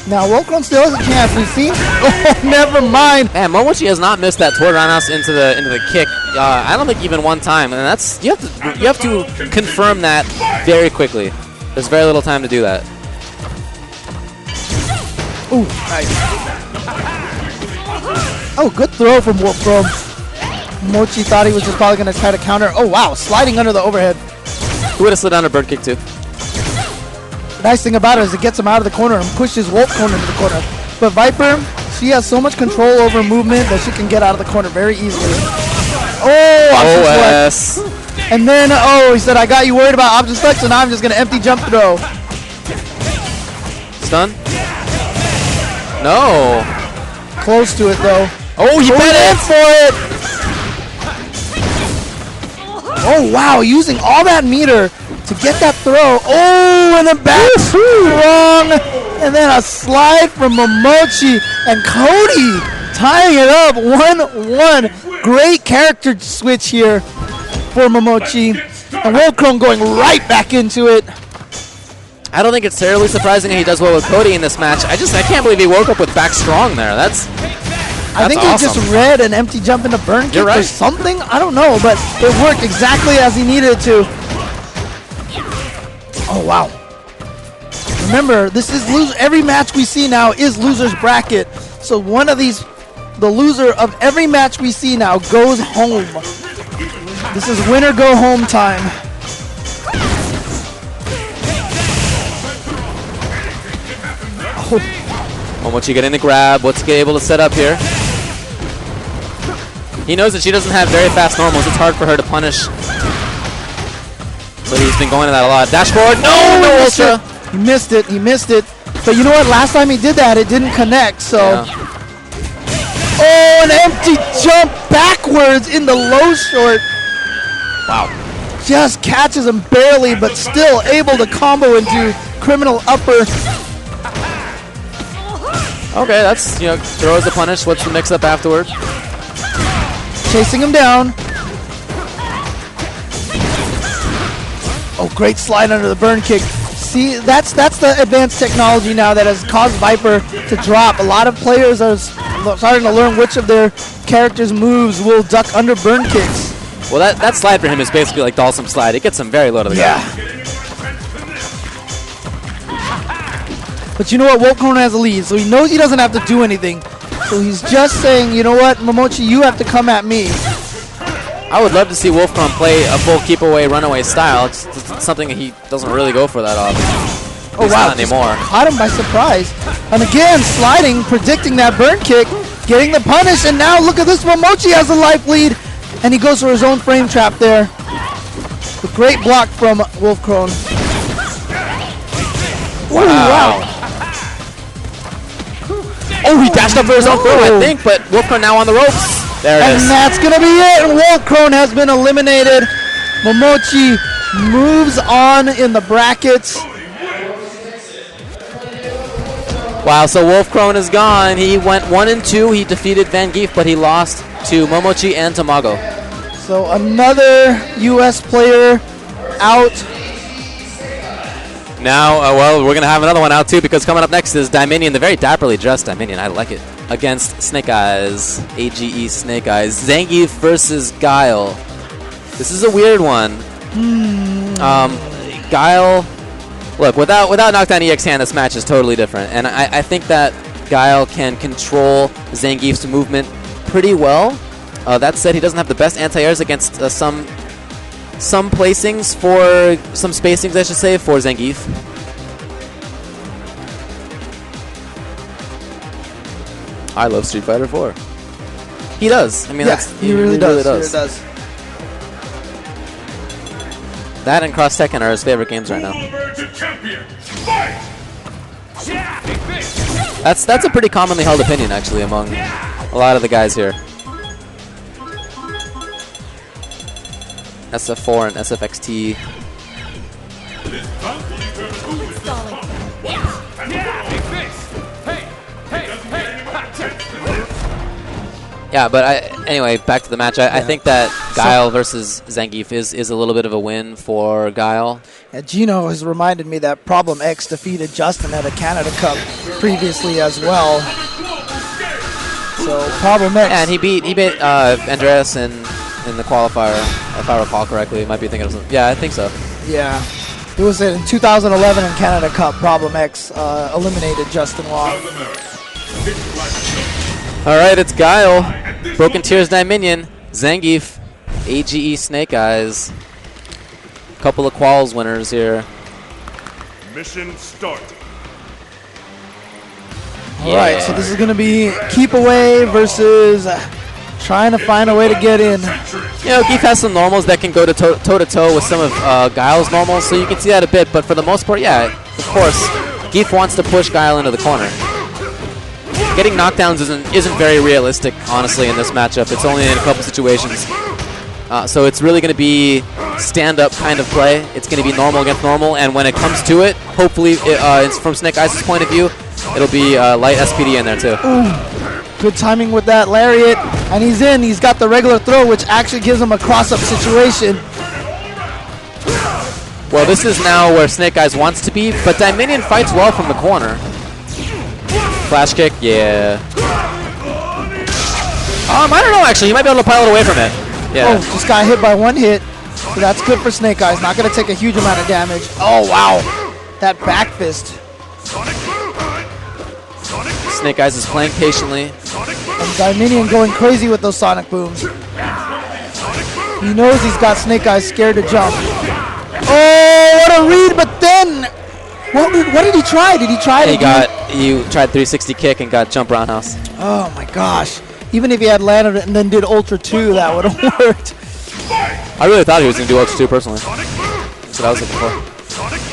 Now, Wolfcron still has a chance. We've seen. Oh, never mind. Man, Momochi has not missed that toward roundhouse into the kick. I don't think even one time, and that's you have to confirm that very quickly. There's very little time to do that. Ooh, nice. Oh, good throw from Wolfcron. Mochi thought he was just probably going to try to counter. Oh, wow. Sliding under the overhead. He would have slid down a bird kick too. The nice thing about it is it gets him out of the corner and pushes Wolf Cone into the corner. But Viper, she has so much control over movement that she can get out of the corner very easily. Oh, OS. and then, he said, I got you worried about option select, so now I'm just going to empty jump throw. Stun? No. Close to it, though. Oh, he bet went it. for it. Oh, wow. Using all that meter to get that throw. Oh, and then back strong. And then a slide from Momochi. And Cody tying it up 1-1. Great character switch here for Momochi. And Wolfcrone going right back into it. I don't think it's terribly surprising he does well with Cody in this match. I can't believe he woke up with back strong there. That's I think awesome. he just read an empty jump into burn kick You're right. or something. I don't know, but it worked exactly as he needed it to. Oh, wow. Remember, this is every match we see now is loser's bracket. So one of these, the loser of every match we see now goes home. This is winner go home time. Momochi getting the grab. What's he able to set up here? He knows that she doesn't have very fast normals. It's hard for her to punish. So he's been going to that a lot. Dashboard. No ultra. He missed it. He missed it. But you know what? Last time he did that, it didn't connect. So. Yeah. Oh, an empty jump backwards in the low short. Wow. Just catches him barely, but still able to combo into criminal upper. Okay, that's, throws the punish. What's the mix-up afterward? Chasing him down. Oh, great slide under the burn kick. See, that's the advanced technology now that has caused Viper to drop. A lot of players are starting to learn which of their characters' moves will duck under burn kicks. Well, that slide for him is basically like Dalsum slide. It gets him very low to the ground. But you know what? Wolfcone has a lead, so he knows he doesn't have to do anything. So he's just saying, you know what, Momochi, you have to come at me. I would love to see Wolfcrone play a full keep away, runaway style. It's something he doesn't really go for that often. Oh, wow. Not anymore. Caught him by surprise. And again, sliding, predicting that burn kick, getting the punish, and now look at this. Momochi has a life lead, and he goes for his own frame trap there. A great block from Wolfcrone. Wow. Oh, he dashed up for his own throw, I think, but Wolfcrone now on the ropes. There it is. And that's going to be it. And Wolfcrone has been eliminated. Momochi moves on in the brackets. Wow, so Wolfcrone is gone. He went 1-2. He defeated Van Geef, but he lost to Momochi and Tamago. So another U.S. player out. Now, well, we're going to have another one out, too, because coming up next is Dominion, the very dapperly dressed Dominion. I like it. Against Snake Eyes, AGE Snake Eyes. Zangief versus Guile. This is a weird one. Guile, look, without Knockdown EX hand, this match is totally different. And I think that Guile can control Zangief's movement pretty well. That said, he doesn't have the best anti-airs against some placings for, some spacings, I should say, for Zangief. I love Street Fighter 4. He does. I mean, he really does. That and Cross Tekken are his favorite games right now. That's a pretty commonly held opinion, actually, among a lot of the guys here. SF4 and SFXT. Yeah, but anyway, back to the match. I think that Guile versus Zangief is a little bit of a win for Guile. Yeah, Gino has reminded me that Problem X defeated Justin at a Canada Cup previously as well. So Problem X. And he beat Andreas in the qualifier, if I recall correctly. It might be thinking of something. Yeah, I think so. Yeah. It was in 2011 in Canada Cup. Problem X eliminated Justin Wong. All right, it's Guile. Broken Tears Dominion. Zangief, AGE Snake Eyes. Couple of quals winners here. Mission start. All right, so this is going to be keep away versus trying to find a way to get in. You know, Geef has some normals that can go toe-to-toe with some of Guile's normals, so you can see that a bit. But for the most part, yeah, of course, Geef wants to push Guile into the corner. Getting knockdowns isn't very realistic, honestly, in this matchup. It's only in a couple situations. So it's really going to be stand-up kind of play. It's going to be normal against normal, and when it comes to it, hopefully, it's from Snake Eyes' point of view, it'll be light SPD in there too. Ooh, good timing with that lariat, and he's in. He's got the regular throw, which actually gives him a cross-up situation. Well, this is now where Snake Eyes wants to be, but Dominion fights well from the corner. Flash kick, yeah. I don't know, actually. He might be able to pilot away from it. Yeah. Oh, just got hit by one hit. So that's good for Snake Eyes. Not going to take a huge amount of damage. Oh, wow. That back fist. Snake Eyes is playing patiently. And Dominion going crazy with those sonic booms. He knows he's got Snake Eyes scared to jump. Oh, what a read, but then... What did he try? Did he try He tried 360 kick and got jump roundhouse. Oh, my gosh. Even if he had landed it and then did Ultra 2, that would have worked. I really thought he was going to do Ultra 2 personally. That's what I was looking for.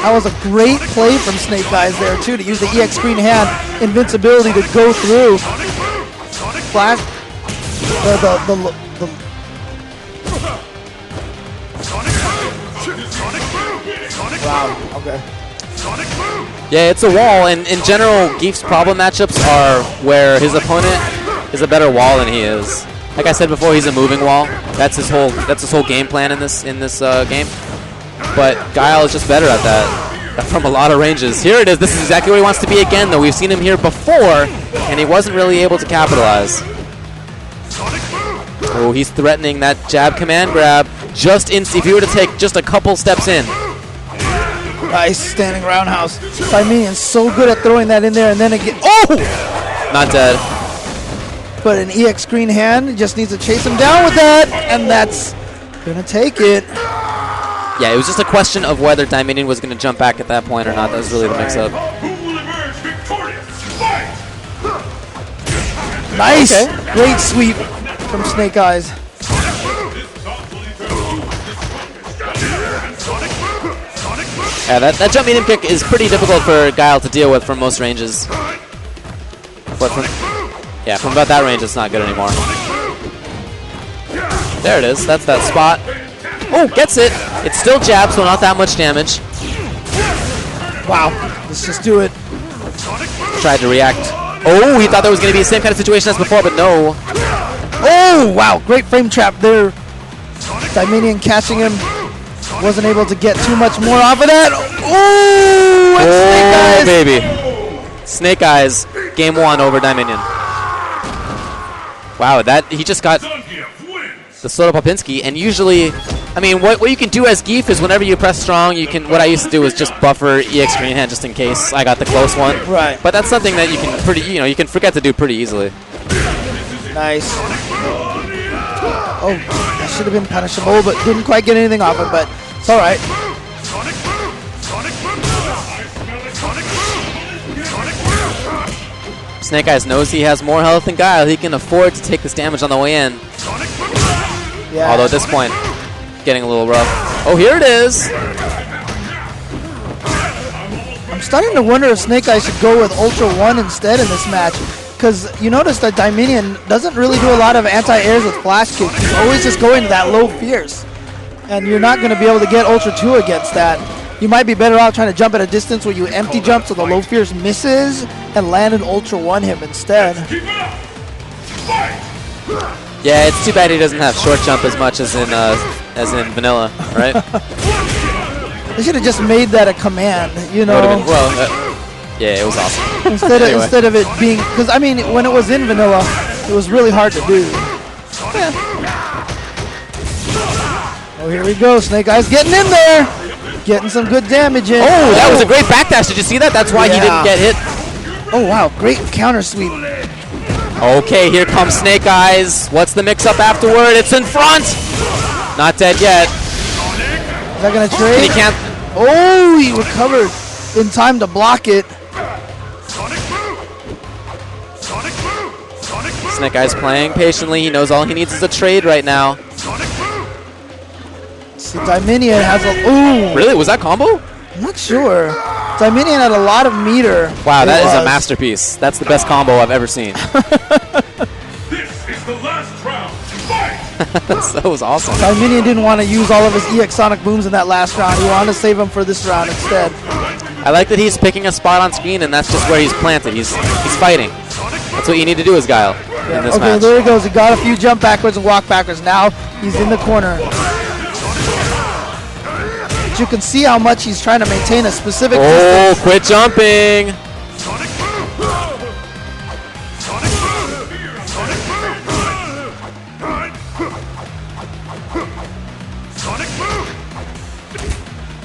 That was a great play from Snake Eyes there, too, to use the EX screen hand invincibility to go through. Flash. Wow, okay. Yeah, it's a wall, and in general, Geef's problem matchups are where his opponent is a better wall than he is. Like I said before, he's a moving wall. That's his whole game plan in this game. But Guile is just better at that from a lot of ranges. Here it is. This is exactly where he wants to be again, though. We've seen him here before, and he wasn't really able to capitalize. Oh, he's threatening that jab command grab. Just in, if he were to take just a couple steps in. Nice standing roundhouse. Dominion so good at throwing that in there, and then again. Oh! Not dead. But an EX screen hand just needs to chase him down with that, and that's gonna take it. Yeah, it was just a question of whether Dominion was going to jump back at that point or not. That was really the mix-up. Who will emerge victorious? Fight! Nice! Okay. Great sweep from Snake Eyes. Yeah, that jump medium kick is pretty difficult for Guile to deal with from most ranges. But from about that range, it's not good anymore. There it is. That's that spot. Oh, gets it. It's still jab, so not that much damage. Wow. Let's just do it. Tried to react. Oh, he thought that was going to be the same kind of situation as before, but no. Oh, wow. Great frame trap there. Dominion catching him. Wasn't able to get too much more off of that. Oh, and Snake Eyes. Baby. Snake Eyes, game 1 over Dominion. Wow, he just got the Soda Popinski, and usually, I mean, what you can do as Geef is whenever you press strong, what I used to do is just buffer EX screen hand just in case I got the close one. Right. But that's something that you can you can forget to do pretty easily. Nice. Oh, that should have been punishable, but didn't quite get anything off it, but it's all right. Snake Eyes knows he has more health than Guile. He can afford to take this damage on the way in. Yeah. Although at this point, getting a little rough. Oh, here it is. I'm starting to wonder if Snake Eyes should go with Ultra 1 instead in this match. Because you notice that Dominion doesn't really do a lot of anti-airs with flash kicks. He's always just going to that low fierce. And you're not going to be able to get Ultra 2 against that. You might be better off trying to jump at a distance where you empty jump so the low fierce misses and land an Ultra 1 him instead. Yeah, it's too bad he doesn't have short jump as much as in vanilla, right? They should have just made that a command, you know? Yeah, it was awesome. Instead of it being, because I mean, when it was in vanilla, it was really hard to do. Yeah. Oh, here we go. Snake Eyes getting in there, getting some good damage in. Oh, that was a great backdash. Did you see that? That's why he didn't get hit. Oh wow, great counter sweep. Okay, here comes Snake Eyes. What's the mix-up afterward? It's in front. Not dead yet. Is that gonna trade? And he can't. Oh, he recovered in time to block it. Snake Eyes playing patiently. He knows all he needs is a trade right now. See, Dominion has a. Ooh, Really? Was that combo? I'm not sure. Dominion had a lot of meter. Wow, that is a was. masterpiece. That's the best combo I've ever seen. This is the last round. Fight! That was awesome. Dominion didn't want to use all of his EX Sonic Booms in that last round. He wanted to save them for this round instead. I like that he's picking a spot on screen, and that's just where he's planted. He's fighting. That's what you need to do as Guile in this Okay, match. there he goes. He got a few jump backwards and walk backwards. Now he's in the corner. But you can see how much he's trying to maintain a specific Oh, distance. quit jumping.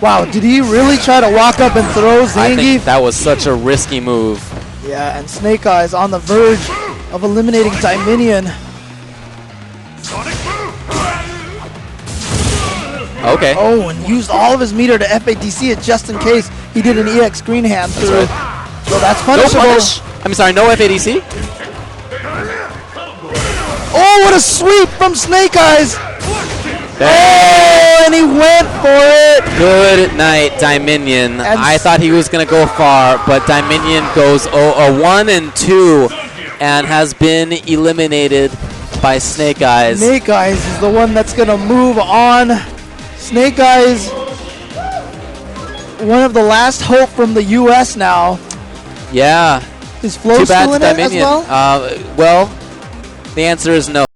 Wow, did he really try to walk up and throw I Zangief? think that was such a risky move. Yeah, and Snake Eyes on the verge of eliminating Dominion. Okay. Oh, and used all of his meter to FADC it just in case he did an EX green hand through. So that's No punishable. punish. I'm sorry, no FADC. Oh, what a sweep from Snake Eyes! There. Oh, and he went for it! Good night, Dominion. And I thought he was going to go far, but Dominion goes 1 and 2 and has been eliminated by Snake Eyes. Snake Eyes is the one that's going to move on. Snake Eyes, one of the last hope from the U.S. now. Yeah. Is Flo Too bad still to in it as Dominion. well? Well, the answer is no.